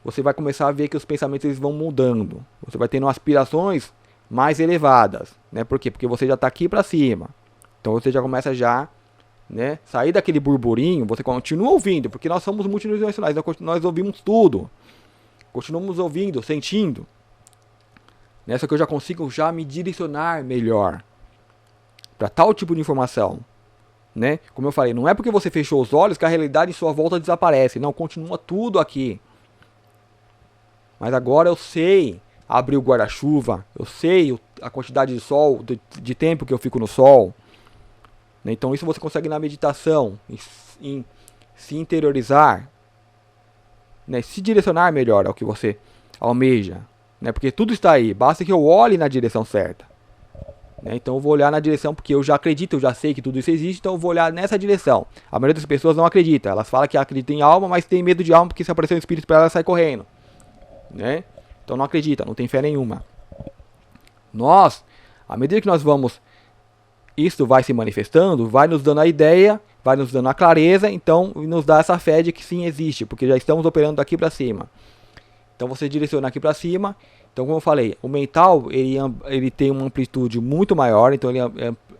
você vai começar a ver que os pensamentos eles vão mudando. Você vai tendo aspirações mais elevadas, né? Por quê? Porque você já está aqui para cima. Então, você já começa né? Sair daquele burburinho, você continua ouvindo, porque nós somos multidimensionais, nós ouvimos tudo. Continuamos ouvindo, sentindo. Né? Só que eu já consigo me direcionar melhor para tal tipo de informação. Né? Como eu falei, não é porque você fechou os olhos que a realidade em sua volta desaparece. Não, continua tudo aqui. Mas agora eu sei abrir o guarda-chuva, eu sei a quantidade de sol, de tempo que eu fico no sol. Então isso você consegue na meditação, em se interiorizar, né, se direcionar melhor ao que você almeja, né, porque tudo está aí, basta que eu olhe na direção certa. Né, então eu vou olhar na direção porque eu já acredito, eu já sei que tudo isso existe, então eu vou olhar nessa direção. A maioria das pessoas não acredita, elas falam que acreditam em alma, mas tem medo de alma porque se aparecer um espírito para ela, sai correndo. Né? Então não acredita, não tem fé nenhuma. Nós, à medida que nós vamos... Isso vai se manifestando, vai nos dando a ideia, vai nos dando a clareza, então nos dá essa fé de que sim existe, porque já estamos operando daqui para cima. Então você direciona aqui para cima. Então, como eu falei, o mental ele tem uma amplitude muito maior, então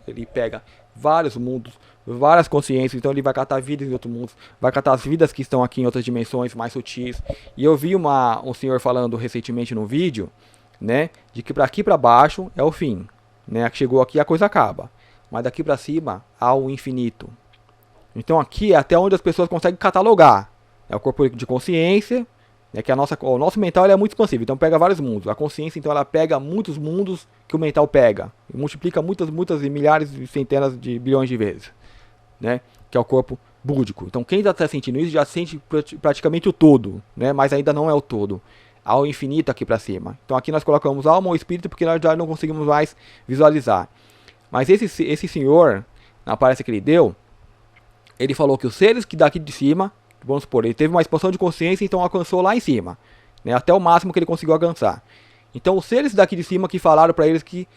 ele pega vários mundos, várias consciências, então ele vai catar vidas em outros mundos, vai catar as vidas que estão aqui em outras dimensões mais sutis. E eu vi um senhor falando recentemente no vídeo, né, de que para aqui para baixo é o fim, né, que chegou aqui a coisa acaba. Mas daqui para cima há o infinito. Então aqui é até onde as pessoas conseguem catalogar. É o corpo de consciência, né, que o nosso mental ele é muito expansivo, então pega vários mundos. A consciência então ela pega muitos mundos que o mental pega. E multiplica muitas e milhares e centenas de bilhões de vezes. Né, que é o corpo búdico. Então quem já está sentindo isso já sente praticamente o todo, né, mas ainda não é o todo. Há o infinito aqui para cima. Então aqui nós colocamos alma ou espírito porque nós já não conseguimos mais visualizar. Mas esse senhor, na palestra que ele deu, ele falou que os seres que daqui de cima, vamos supor, ele teve uma expansão de consciência, então alcançou lá em cima, né, até o máximo que ele conseguiu alcançar. Então os seres daqui de cima que falaram para eles que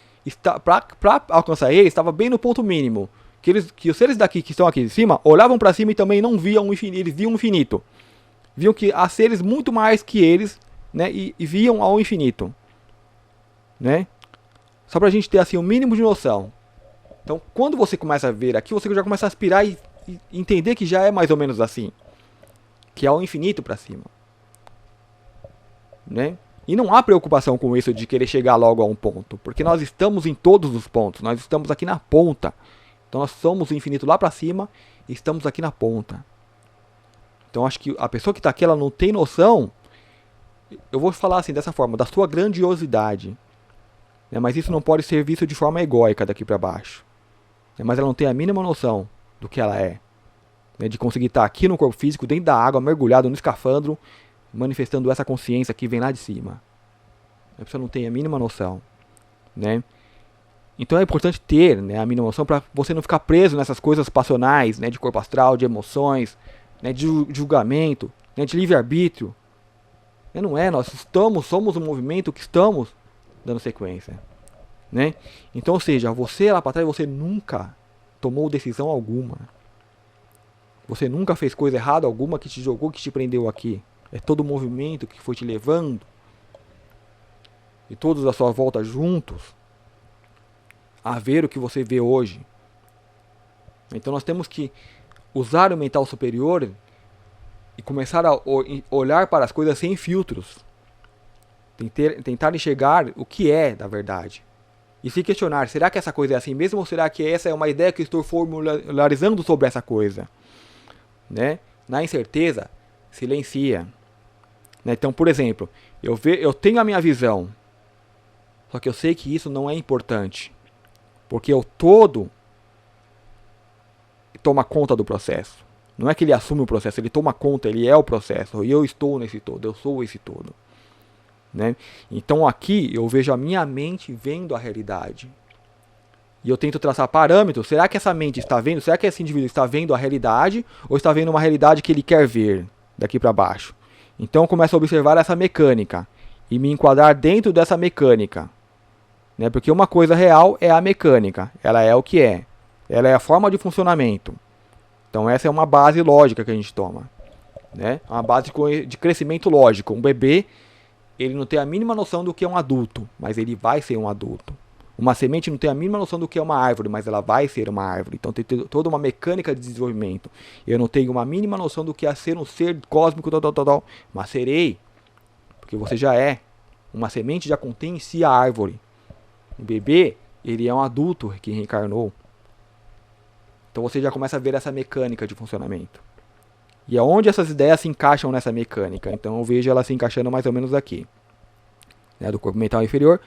para alcançar ele, estava bem no ponto mínimo. Que os seres daqui que estão aqui de cima olhavam para cima e também não viam o infinito, eles viam o infinito. Viam que há seres muito mais que eles, né, e viam ao infinito. Né? Só para a gente ter assim, um mínimo de noção. Então, quando você começa a ver aqui, você já começa a aspirar e entender que já é mais ou menos assim. Que é o infinito para cima. Né? E não há preocupação com isso de querer chegar logo a um ponto. Porque nós estamos em todos os pontos. Nós estamos aqui na ponta. Então, nós somos o infinito lá para cima e estamos aqui na ponta. Então, acho que a pessoa que está aqui, ela não tem noção. Eu vou falar assim, dessa forma, da sua grandiosidade. Né? Mas isso não pode ser visto de forma egóica daqui para baixo. Mas ela não tem a mínima noção do que ela é. Né? De conseguir estar aqui no corpo físico, dentro da água, mergulhado no escafandro, manifestando essa consciência que vem lá de cima. A pessoa não tem a mínima noção, né? Então é importante ter, né, a mínima noção para você não ficar preso nessas coisas passionais, né, de corpo astral, de emoções, né, de julgamento, né, de livre-arbítrio. Não é, nós somos um movimento que estamos dando sequência, né? Então, ou seja, você lá para trás, você nunca tomou decisão alguma. Você nunca fez coisa errada alguma que te jogou, que te prendeu aqui. É todo o movimento que foi te levando, e todos à sua volta juntos, a ver o que você vê hoje. Então nós temos que usar o mental superior e começar a olhar para as coisas sem filtros. Tentar enxergar o que é da verdade. E se questionar, será que essa coisa é assim mesmo? Ou será que essa é uma ideia que eu estou formularizando sobre essa coisa? Né? Na incerteza, silencia. Né? Então, por exemplo, eu tenho a minha visão, só que eu sei que isso não é importante. Porque o todo toma conta do processo. Não é que ele assume o processo, ele toma conta, ele é o processo. E eu estou nesse todo, eu sou esse todo. Né? Então aqui eu vejo a minha mente vendo a realidade. E eu tento traçar parâmetros. Será que essa mente está vendo? Será que esse indivíduo está vendo a realidade? Ou está vendo uma realidade que ele quer ver daqui para baixo? Então eu começo a observar essa mecânica. E me enquadrar dentro dessa mecânica. Né? Porque uma coisa real é a mecânica. Ela é o que é. Ela é a forma de funcionamento. Então essa é uma base lógica que a gente toma. Né? Uma base de crescimento lógico. Um bebê, ele não tem a mínima noção do que é um adulto. Mas ele vai ser um adulto. Uma semente não tem a mínima noção do que é uma árvore, mas ela vai ser uma árvore. Então tem toda uma mecânica de desenvolvimento. Eu não tenho uma mínima noção do que é ser um ser cósmico, mas serei. Porque você já é. Uma semente já contém em si a árvore. O bebê, ele é um adulto que reencarnou. Então você já começa a ver essa mecânica de funcionamento. E é onde essas ideias se encaixam nessa mecânica. Então eu vejo ela se encaixando mais ou menos aqui. Né, do corpo mental inferior,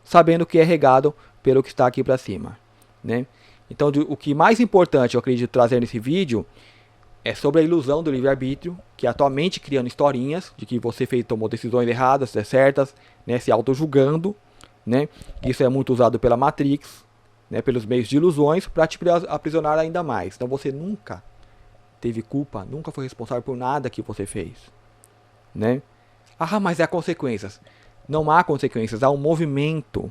sabendo que é regado pelo que está aqui para cima. Né? Então o que mais importante eu acredito trazer nesse vídeo é sobre a ilusão do livre-arbítrio, que é atualmente criando historinhas de que você tomou decisões erradas, certas, né, se auto-julgando. Né? Isso é muito usado pela Matrix, né, pelos meios de ilusões, para te aprisionar ainda mais. Então você nunca teve culpa, nunca foi responsável por nada que você fez. Né? Ah, mas há consequências. Não há consequências, há um movimento.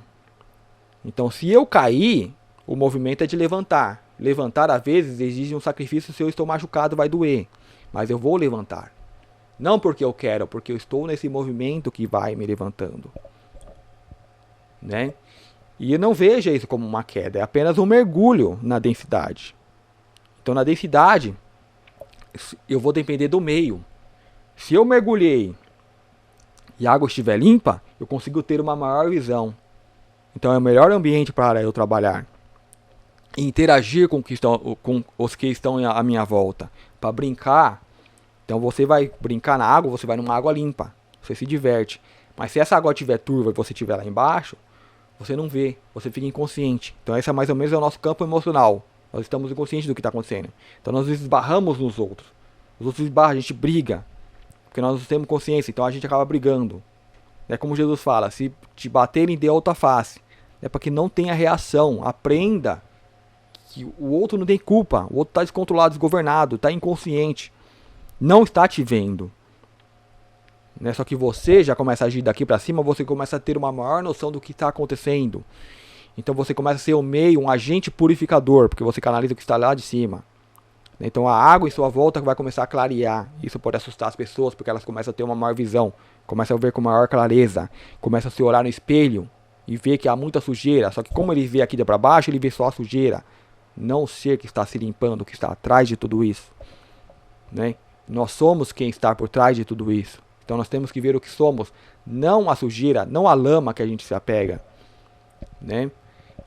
Então se eu cair, o movimento é de levantar. Levantar às vezes exige um sacrifício. Se eu estou machucado vai doer, mas eu vou levantar. Não porque eu quero, porque eu estou nesse movimento que vai me levantando. Né? E não veja isso como uma queda, é apenas um mergulho na densidade. Então na densidade, eu vou depender do meio. Se eu mergulhei e a água estiver limpa, eu consigo ter uma maior visão. Então é o melhor ambiente para eu trabalhar. E interagir com os que estão à minha volta. Para brincar. Então você vai brincar na água, você vai numa água limpa. Você se diverte. Mas se essa água estiver turva e você estiver lá embaixo, você não vê, você fica inconsciente. Então esse é mais ou menos o nosso campo emocional. Nós estamos inconscientes do que está acontecendo. Então nós esbarramos nos outros. Os outros esbarram, a gente briga. Porque nós não temos consciência, então a gente acaba brigando. É como Jesus fala, se te baterem, dê outra face. É para que não tenha reação. Aprenda que o outro não tem culpa. O outro está descontrolado, desgovernado, está inconsciente. Não está te vendo. Né? Só que você já começa a agir daqui para cima, você começa a ter uma maior noção do que está acontecendo. Então você começa a ser um agente purificador, porque você canaliza o que está lá de cima. Então a água em sua volta vai começar a clarear. Isso pode assustar as pessoas, porque elas começam a ter uma maior visão, começam a ver com maior clareza, começam a se olhar no espelho e ver que há muita sujeira. Só que como ele vê aqui de para baixo, ele vê só a sujeira, não o ser que está se limpando, que está atrás de tudo isso. Né? Nós somos quem está por trás de tudo isso. Então nós temos que ver o que somos, não a sujeira, não a lama que a gente se apega. Né?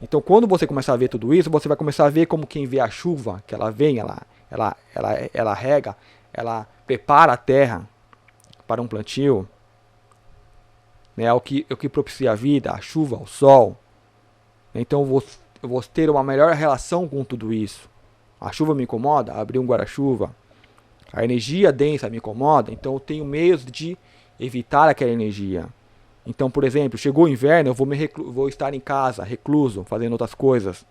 Então quando você começar a ver tudo isso, você vai começar a ver como quem vê a chuva, que ela vem, ela rega, ela prepara a terra para um plantio. Né? É o que propicia a vida, a chuva, o sol. Então eu vou ter uma melhor relação com tudo isso. A chuva me incomoda, abrir um guarda-chuva. A energia densa me incomoda, então eu tenho meios de evitar aquela energia. Então, por exemplo, chegou o inverno, eu vou estar em casa, recluso, fazendo outras coisas.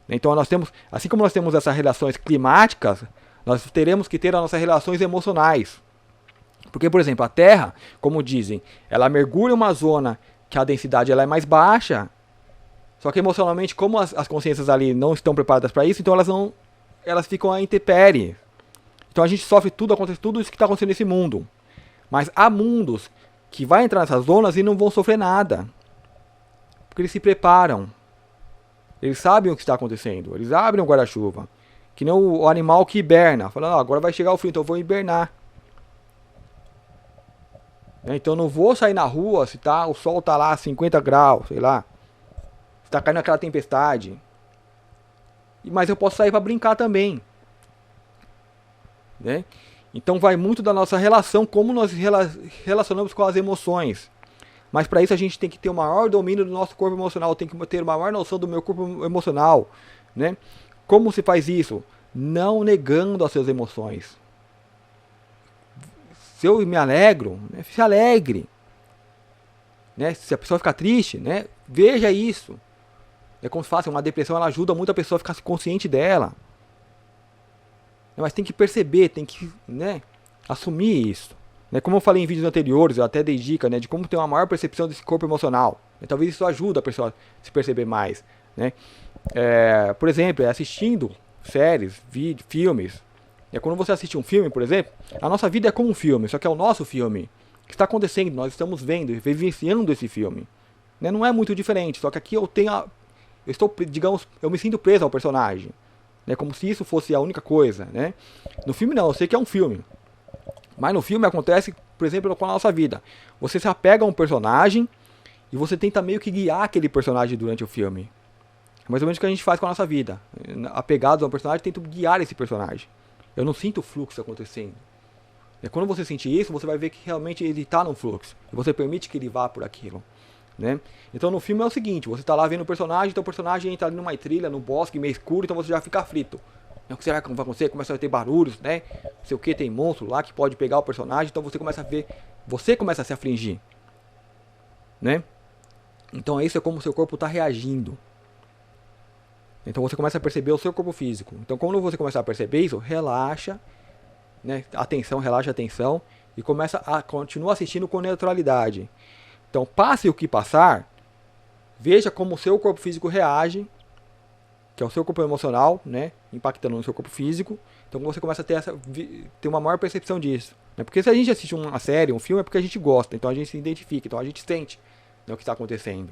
Então nós temos, assim como nós temos essas relações climáticas, nós teremos que ter as nossas relações emocionais. Porque, por exemplo, a Terra, como dizem, ela mergulha em uma zona que a densidade ela é mais baixa, só que emocionalmente, como as consciências ali não estão preparadas para isso, então elas ficam à intempérie. Então a gente sofre acontece tudo isso que está acontecendo nesse mundo. Mas há mundos que vai entrar nessas zonas e não vão sofrer nada. Porque eles se preparam. Eles sabem o que está acontecendo. Eles abrem o guarda-chuva. Que nem o animal que hiberna. Falando, agora vai chegar o frio, então eu vou hibernar. Então eu não vou sair na rua se o sol está lá a 50 graus, sei lá. Se está caindo aquela tempestade. Mas eu posso sair para brincar também. Né? Então vai muito da nossa relação, como nós relacionamos com as emoções. Mas para isso a gente tem que ter o maior domínio do nosso corpo emocional, tem que ter uma maior noção do meu corpo emocional. Né? Como se faz isso? Não negando as suas emoções. Se eu me alegro, né, se alegre. Né? Se a pessoa ficar triste, né, veja isso. É como se faz, uma depressão ela ajuda muito a pessoa a ficar consciente dela. Mas tem que perceber, tem que, né, assumir isso. Né? Como eu falei em vídeos anteriores, eu até dei dica, né, de como ter uma maior percepção desse corpo emocional. Talvez isso ajude a pessoa a se perceber mais. Né? Por exemplo, assistindo séries, vídeos, filmes. Quando você assiste um filme, por exemplo, a nossa vida é como um filme, só que é o nosso filme. O que está acontecendo? Nós estamos vendo, vivenciando esse filme. Né? Não é muito diferente, só que aqui eu estou, digamos, eu me sinto preso ao personagem. Né? Como se isso fosse a única coisa. Né? No filme não, eu sei que é um filme. Mas no filme acontece, por exemplo, com a nossa vida. Você se apega a um personagem e você tenta meio que guiar aquele personagem durante o filme. É mais ou menos o que a gente faz com a nossa vida. Apegados a um personagem, tento guiar esse personagem. Eu não sinto o fluxo acontecendo. E quando você sentir isso, você vai ver que realmente ele está no fluxo. E você permite que ele vá por aquilo. Né? Então no filme é o seguinte, você está lá vendo o personagem, então o personagem entra ali numa trilha, num bosque meio escuro, então você já fica aflito. O que será que vai acontecer? Começa a ter barulhos, né? Não sei o que, tem monstro lá que pode pegar o personagem, então você começa a ver, você começa a se afligir. Né? Então isso é como o seu corpo está reagindo. Então você começa a perceber o seu corpo físico. Então quando você começar a perceber isso, relaxa, né? Relaxa a atenção e continua assistindo com neutralidade. Então passe o que passar, veja como o seu corpo físico reage, que é o seu corpo emocional, né? Impactando no seu corpo físico. Então você começa a ter uma maior percepção disso. Né? Porque se a gente assiste uma série, um filme, é porque a gente gosta, então a gente se identifica, então a gente sente, né, o que está acontecendo.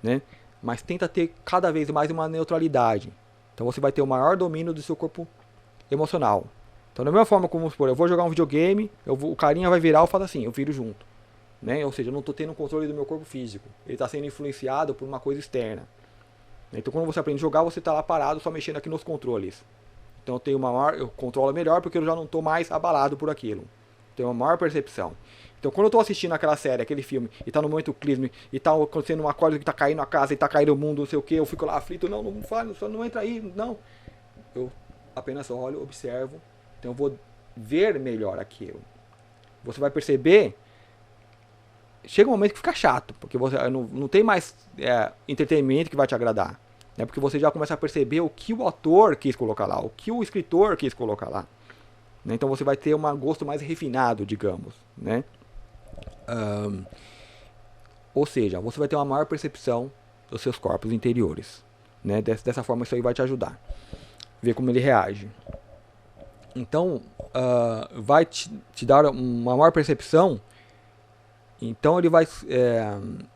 Né? Mas tenta ter cada vez mais uma neutralidade. Então você vai ter o maior domínio do seu corpo emocional. Então da mesma forma como, eu vou jogar um videogame, o carinha vai virar, eu falo assim, eu viro junto. Né? Ou seja, eu não estou tendo controle do meu corpo físico. Ele está sendo influenciado por uma coisa externa. Então quando você aprende a jogar, você está lá parado só mexendo aqui nos controles. Então eu controlo melhor porque eu já não estou mais abalado por aquilo. Tenho uma maior percepção. Então quando eu estou assistindo aquela série, aquele filme, e está no momento clisme, e está acontecendo uma coisa que está caindo a casa, e está caindo o mundo, não sei o que, eu fico lá aflito, não fala, só não entra aí, não. Eu apenas olho, observo, então eu vou ver melhor aquilo. Você vai perceber, chega um momento que fica chato, porque você não tem mais entretenimento que vai te agradar. Né? Porque você já começa a perceber o que o autor quis colocar lá, o que o escritor quis colocar lá. Né? Então você vai ter um gosto mais refinado, digamos. Né? Ou seja, você vai ter uma maior percepção dos seus corpos interiores. Né? Dessa forma isso aí vai te ajudar. Ver como ele reage. Então, vai te dar uma maior percepção. Então ele vai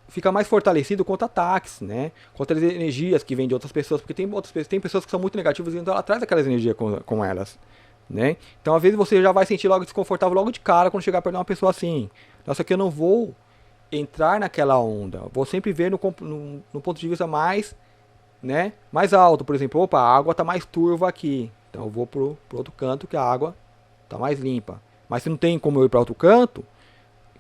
ficar mais fortalecido contra ataques, né? Contra as energias que vêm de outras pessoas. Porque tem pessoas que são muito negativas, então ela traz aquelas energias com elas. Né? Então às vezes você já vai sentir logo desconfortável logo de cara quando chegar perto de uma pessoa assim. Nossa, que eu não vou entrar naquela onda. Vou sempre ver no ponto de vista mais, né, mais alto. Por exemplo, opa, a água está mais turva aqui. Então eu vou pro outro canto que a água está mais limpa. Mas se não tem como eu ir para outro canto,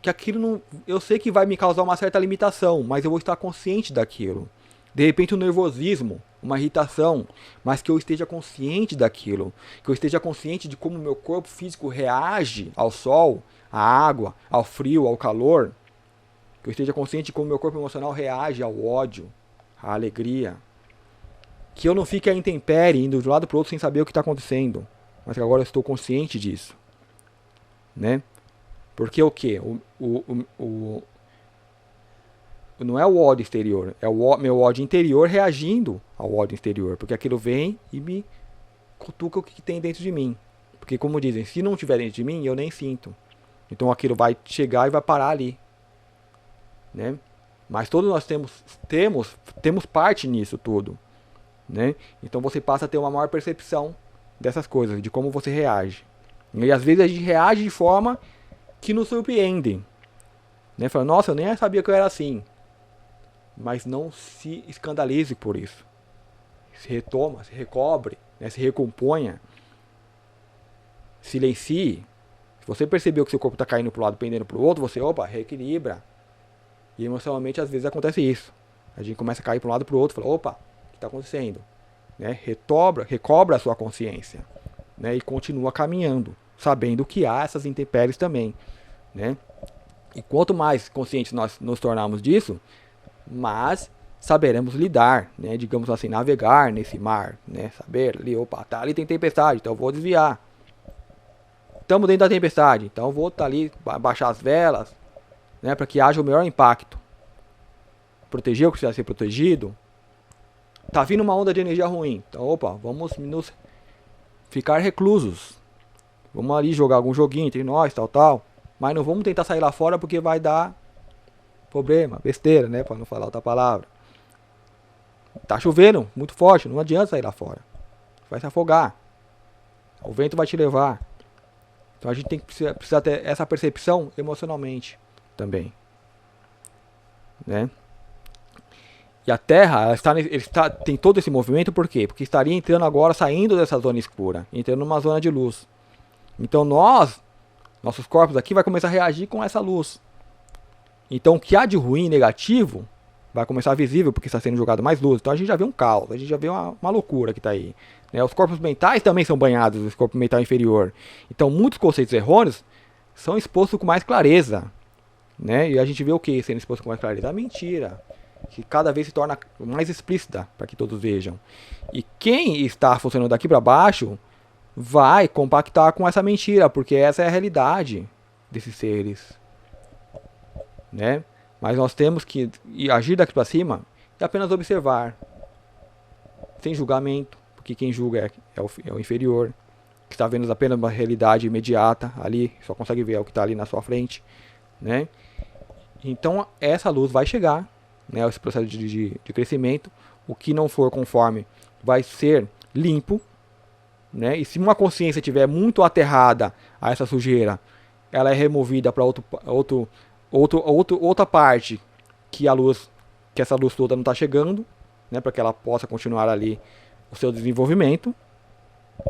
que aquilo não, eu sei que vai me causar uma certa limitação, mas eu vou estar consciente daquilo. De repente um nervosismo, uma irritação, mas que eu esteja consciente daquilo, que eu esteja consciente de como o meu corpo físico reage ao sol, à água, ao frio, ao calor. que eu esteja consciente de como meu corpo emocional reage ao ódio, à alegria, que eu não fique à intempérie, indo de um lado para o outro sem saber o que está acontecendo, mas que agora eu estou consciente disso, né? Porque o que? Não é o ódio exterior, é o meu ódio interior reagindo ao ódio exterior, porque aquilo vem e me cutuca o que tem dentro de mim. Porque como dizem, se não tiver dentro de mim, eu nem sinto. Então aquilo vai chegar e vai parar ali, né? Mas todos nós temos parte nisso tudo, né? Então você passa a ter uma maior percepção dessas coisas, de como você reage. E às vezes a gente reage de forma que nos surpreende, né? Fala, nossa, eu nem sabia que eu era assim. Mas não se escandalize por isso. Se retoma, se recobre, né? Se recomponha. Silencie. Se você percebeu que seu corpo está caindo para um lado, pendendo para o outro, você, reequilibra. E emocionalmente, às vezes, acontece isso. A gente começa a cair para um lado e para o outro, fala, o que está acontecendo? Né? Recobra a sua consciência, né? E continua caminhando, sabendo que há essas intempéries também, né? E quanto mais conscientes nós nos tornarmos disso, mais saberemos lidar, né? Digamos assim, navegar nesse mar, né? Saber ali, ali tem tempestade, então eu vou desviar. Estamos dentro da tempestade, então eu vou estar ali, baixar as velas, né? Para que haja o melhor impacto. Proteger o que precisa ser protegido. Tá vindo uma onda de energia ruim, então vamos nos ficar reclusos. Vamos ali jogar algum joguinho entre nós, tal. Mas não vamos tentar sair lá fora porque vai dar problema, besteira, né? Para não falar outra palavra. Tá chovendo muito forte, não adianta sair lá fora. Vai se afogar. O vento vai te levar. Então a gente precisa ter essa percepção emocionalmente também, né? E a Terra, tem todo esse movimento, por quê? Porque estaria entrando agora, saindo dessa zona escura, entrando numa zona de luz. Então nossos corpos aqui vai começar a reagir com essa luz. Então o que há de ruim e negativo vai começar visível, porque está sendo jogado mais luz. Então a gente já vê um caos, a gente já vê uma loucura que está aí, né? Os corpos mentais também são banhados, o corpo mental inferior. Então muitos conceitos errôneos são expostos com mais clareza, né? E a gente vê o que sendo exposto com mais clareza? A mentira, que cada vez se torna mais explícita para que todos vejam. E quem está funcionando daqui para baixo vai compactar com essa mentira, porque essa é a realidade desses seres, né? Mas nós temos que agir daqui para cima e apenas observar, sem julgamento, porque quem julga é o inferior, que está vendo apenas uma realidade imediata ali, só consegue ver o que está ali na sua frente, né? Então essa luz vai chegar, né? Esse processo de crescimento, o que não for conforme vai ser limpo, né? E se uma consciência estiver muito aterrada a essa sujeira, ela é removida para outra parte que essa luz toda não está chegando, né? Para que ela possa continuar ali o seu desenvolvimento,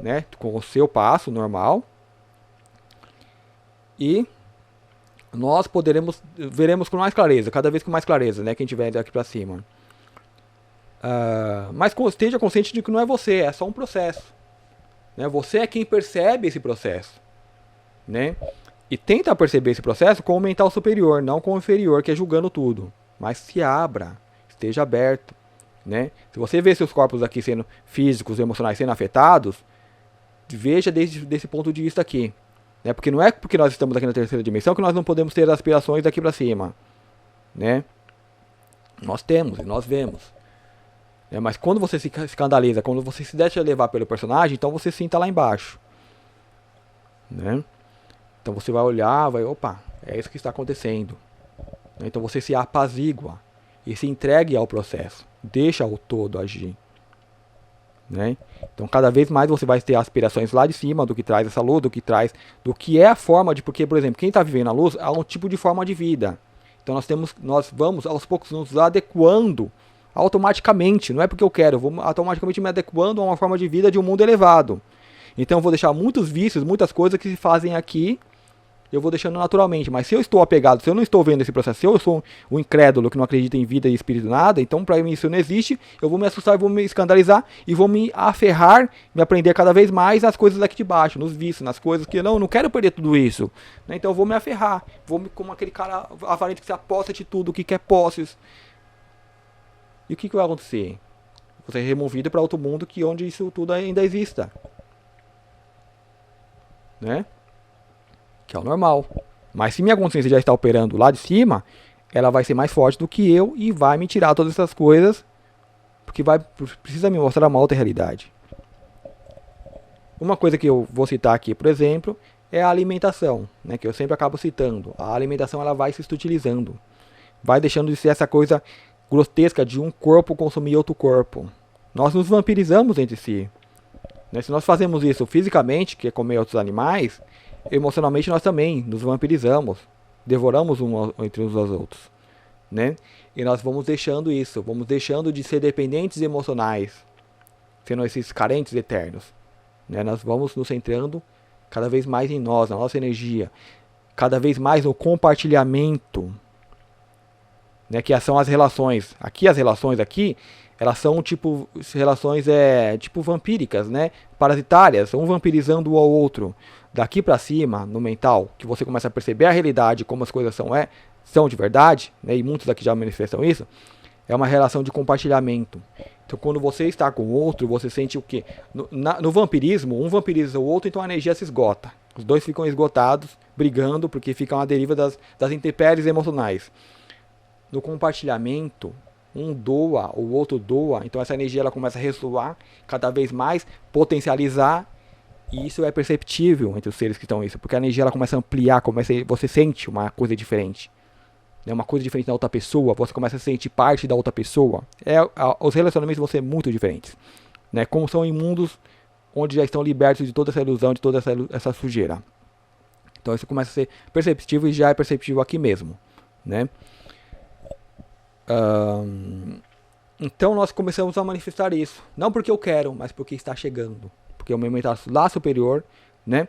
né? Com o seu passo normal. E nós veremos com mais clareza, cada vez com mais clareza, né? Quem estiver daqui para cima. Mas esteja consciente de que não é você, é só um processo, né? Você é quem percebe esse processo, né? E tenta perceber esse processo com o mental superior, não com o inferior, que é julgando tudo. Mas se abra, esteja aberto, né? Se você vê seus corpos aqui sendo físicos, emocionais sendo afetados, veja desse ponto de vista aqui, né? Porque não é porque nós estamos aqui na terceira dimensão que nós não podemos ter aspirações daqui para cima, né? Nós temos e nós vemos. Mas quando você se escandaliza, quando você se deixa levar pelo personagem, então você sim está lá embaixo, né? Então você vai olhar, é isso que está acontecendo. Então você se apazigua e se entregue ao processo. Deixa o todo agir, né? Então cada vez mais você vai ter aspirações lá de cima do que traz essa luz, do que é a forma de... Porque, por exemplo, quem está vivendo a luz há um tipo de forma de vida. Então nós vamos aos poucos nos adequando automaticamente. Não é porque eu quero, eu vou automaticamente me adequando a uma forma de vida de um mundo elevado. Então eu vou deixar muitos vícios, muitas coisas que se fazem aqui eu vou deixando naturalmente. Mas se eu estou apegado, se eu não estou vendo esse processo, se eu sou um incrédulo que não acredita em vida e espírito nada, então para mim isso não existe, eu vou me assustar, vou me escandalizar e vou me aferrar, me aprender cada vez mais nas coisas daqui de baixo, nos vícios, nas coisas que não quero perder tudo isso. Né? Então eu vou me aferrar, como aquele cara avarento que se aposta de tudo, que quer posses. E o que vai acontecer? Você é removido para outro mundo onde isso tudo ainda exista. Né? Que é o normal. Mas se minha consciência já está operando lá de cima, ela vai ser mais forte do que eu e vai me tirar todas essas coisas, porque precisa me mostrar uma outra realidade. Uma coisa que eu vou citar aqui, por exemplo, é a alimentação, né, que eu sempre acabo citando. A alimentação ela vai se sutilizando, vai deixando de ser essa coisa grotesca de um corpo consumir outro corpo. Nós nos vampirizamos entre si. Né? Se nós fazemos isso fisicamente, que é comer outros animais, emocionalmente nós também nos vampirizamos, devoramos entre uns aos outros. Né? E nós vamos deixando isso, vamos deixando de ser dependentes emocionais, sendo esses carentes eternos. Né? Nós vamos nos centrando cada vez mais em nós, na nossa energia, cada vez mais no compartilhamento, né? Que são as relações. Aqui as relações aqui, elas são tipo relações tipo vampíricas, né? Parasitárias, um vampirizando o ao outro. Daqui para cima, no mental, que você começa a perceber a realidade, como as coisas são de verdade, né? E muitos aqui já manifestam isso, é uma relação de compartilhamento. Então quando você está com o outro, você sente o quê? No vampirismo, um vampiriza o outro, então a energia se esgota. Os dois ficam esgotados, brigando, porque ficam à deriva das intempéries emocionais. No compartilhamento, um doa, o outro doa, então essa energia ela começa a ressoar cada vez mais, potencializar, e isso é perceptível entre os seres que estão isso, porque a energia ela começa a ampliar, você sente uma coisa diferente, né, uma coisa diferente da outra pessoa, você começa a sentir parte da outra pessoa, os relacionamentos vão ser muito diferentes, né, como são em mundos onde já estão libertos de toda essa ilusão, de toda essa sujeira. Então isso começa a ser perceptível e já é perceptível aqui mesmo, né? Então nós começamos a manifestar isso, não porque eu quero, mas porque está chegando, porque o meu mental lá superior, né?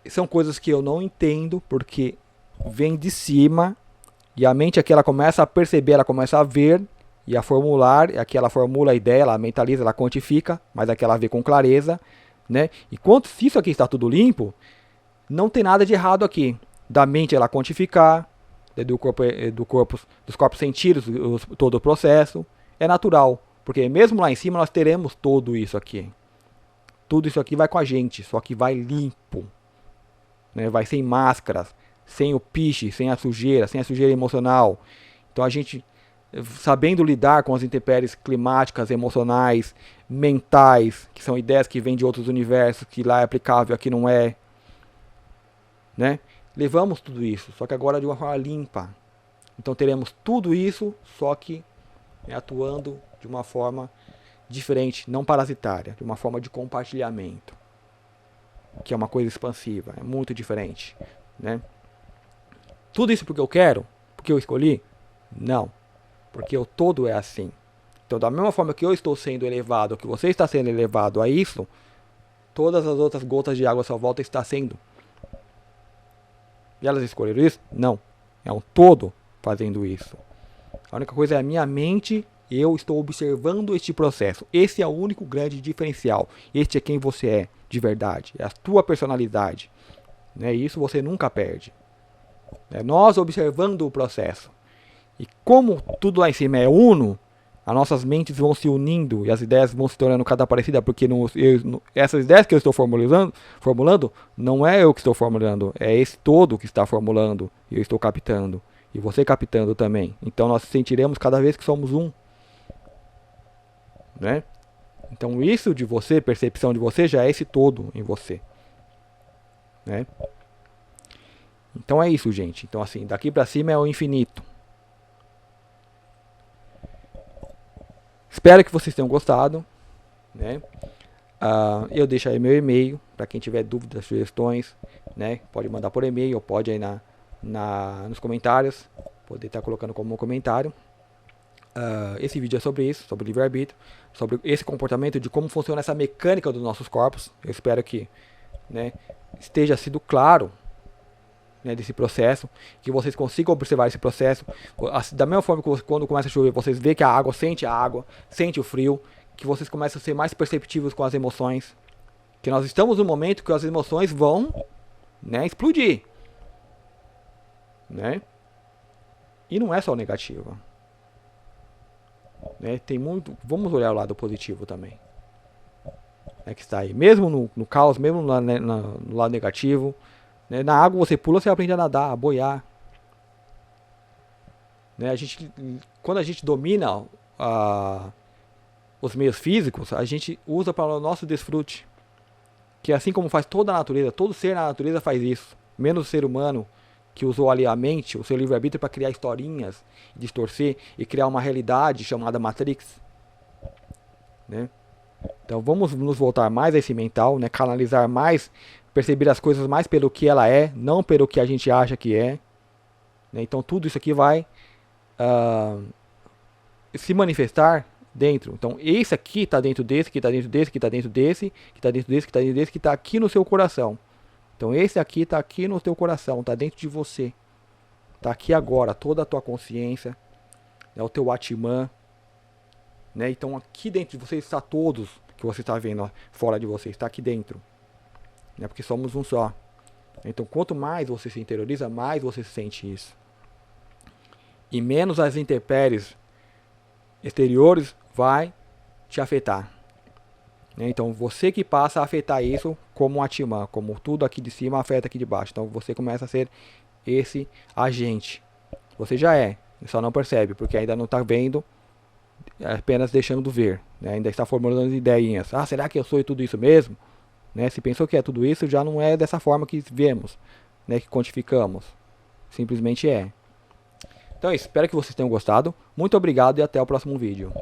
São coisas que eu não entendo, porque vem de cima, e a mente aqui ela começa a perceber, ela começa a ver e a formular, aqui ela formula a ideia, ela mentaliza, ela quantifica, mas aqui ela vê com clareza, né? Enquanto se isso aqui está tudo limpo, não tem nada de errado aqui, da mente ela quantificar, dos corpos sentidos, todo o processo, é natural, porque mesmo lá em cima nós teremos tudo isso aqui. Tudo isso aqui vai com a gente, só que vai limpo, né? Vai sem máscaras, sem o piche, sem a sujeira emocional. Então a gente, sabendo lidar com as intempéries climáticas, emocionais, mentais, que são ideias que vêm de outros universos, que lá é aplicável, aqui não é, né? Levamos tudo isso, só que agora de uma forma limpa. Então teremos tudo isso, só que atuando de uma forma diferente, não parasitária, de uma forma de compartilhamento, que é uma coisa expansiva, é muito diferente, né? Tudo isso porque eu quero? Porque eu escolhi? Não, porque o todo é assim. Então da mesma forma que eu estou sendo elevado, que você está sendo elevado a isso, todas as outras gotas de água à sua volta estão sendo. E elas escolheram isso? Não. É um todo fazendo isso. A única coisa é a minha mente, eu estou observando este processo. Esse é o único grande diferencial. Este é quem você é, de verdade. É a tua personalidade. Né? E isso você nunca perde. É nós observando o processo. E como tudo lá em cima é uno, as nossas mentes vão se unindo e as ideias vão se tornando cada parecida, porque essas ideias que eu estou formulando, não é eu que estou formulando, é esse todo que está formulando e eu estou captando, e você captando também. Então nós sentiremos cada vez que somos um, né? Então isso de você, percepção de você, já é esse todo em você, né? Então é isso, gente. Então assim, daqui para cima é o infinito. Espero que vocês tenham gostado, né? Eu deixo aí meu e-mail para quem tiver dúvidas, sugestões, né? Pode mandar por e-mail ou pode aí nos comentários, poder estar colocando como comentário. Esse vídeo é sobre isso, sobre livre-arbítrio, sobre esse comportamento, de como funciona essa mecânica dos nossos corpos. Eu espero que, né, esteja sido claro né, desse processo, que vocês consigam observar esse processo. Da mesma forma que quando começa a chover, vocês veem que a água, sente o frio, que vocês começam a ser mais perceptivos com as emoções, que nós estamos no momento que as emoções vão, né, explodir, né? E não é só negativa, né? Tem muito, vamos olhar o lado positivo também, que está aí, mesmo no caos, mesmo no lado negativo, né? Na água você pula, você aprende a nadar, a boiar, né? Quando a gente domina os meios físicos, a gente usa para o nosso desfrute, que assim como faz toda a natureza, todo ser na natureza faz isso, menos o ser humano, que usou ali a mente, o seu livre-arbítrio, para criar historinhas, distorcer e criar uma realidade chamada Matrix, né? Então vamos nos voltar mais a esse mental, né? Canalizar mais, perceber as coisas mais pelo que ela é, não pelo que a gente acha que é, né? Então tudo isso aqui vai se manifestar dentro. Então esse aqui está dentro desse, que está dentro desse, que está dentro desse, que está dentro desse, que está dentro desse, que está aqui no seu coração. Então esse aqui está aqui no teu coração, está dentro de você, está aqui agora, toda a tua consciência, né, o teu Atman, né? Então aqui dentro de você está todos que você está vendo, ó, fora de você, está aqui dentro, né? Porque somos um só. Então quanto mais você se interioriza, mais você sente isso, e menos as intempéries exteriores vai te afetar. Então você que passa a afetar isso como um Atman, como tudo aqui de cima afeta aqui de baixo. Então você começa a ser esse agente. Você já é, só não percebe, porque ainda não está vendo, apenas deixando de ver, né? Ainda está formulando ideinhas. Ah, será que eu sou tudo isso mesmo? Né? Se pensou que é tudo isso, já não é dessa forma que vemos, né? Que quantificamos. Simplesmente é. Então é isso, espero que vocês tenham gostado. Muito obrigado e até o próximo vídeo.